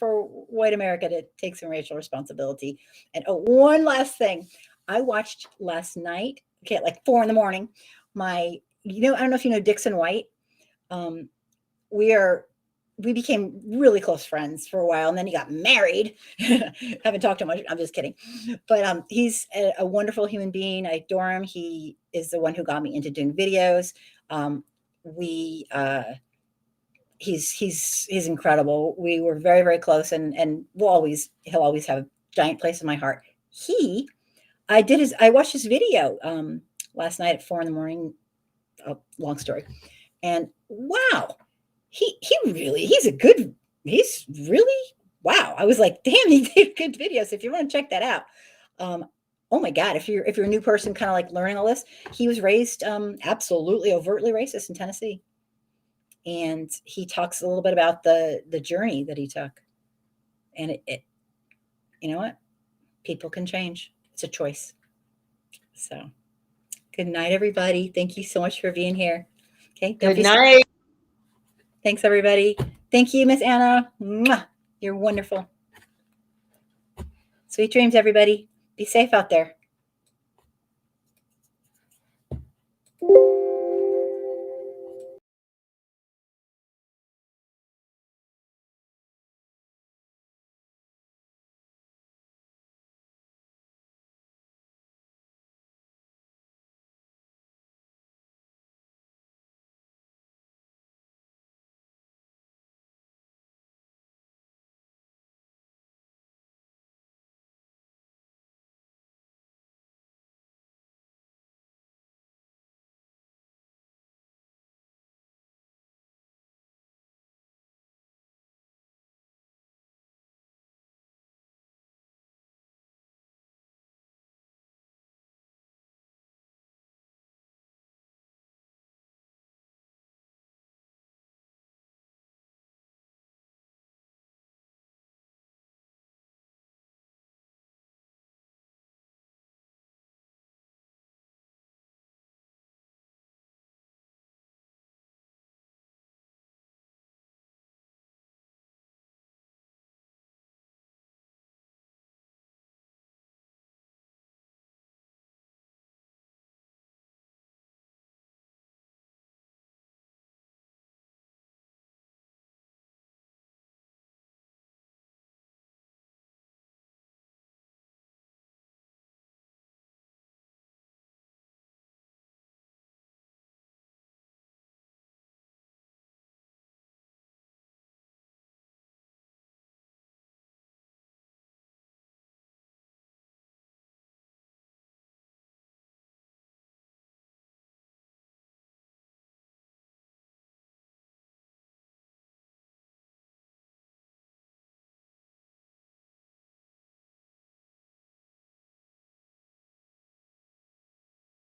white America to take some racial responsibility. And one last thing, I watched last night, okay, at like 4 a.m. I don't know if you know Dixon White. We became really close friends for a while, and then he got married. Haven't talked to him much. I'm just kidding. But he's a wonderful human being. I adore him. He is the one who got me into doing videos. He's incredible. We were very, very close, and he'll always have a giant place in my heart. I watched his video last night at 4 a.m. Long story. And wow, he's really, wow. I was like, damn, he did good videos. If you want to check that out. Oh my God, if you're a new person kind of like learning all this, he was raised absolutely overtly racist in Tennessee. And he talks a little bit about the journey that he took. And it you know what? People can change. It's a choice. So good night, everybody. Thank you so much for being here. Okay. Good night. Thanks, everybody. Thank you, Miss Anna. Mwah. You're wonderful. Sweet dreams, everybody. Be safe out there.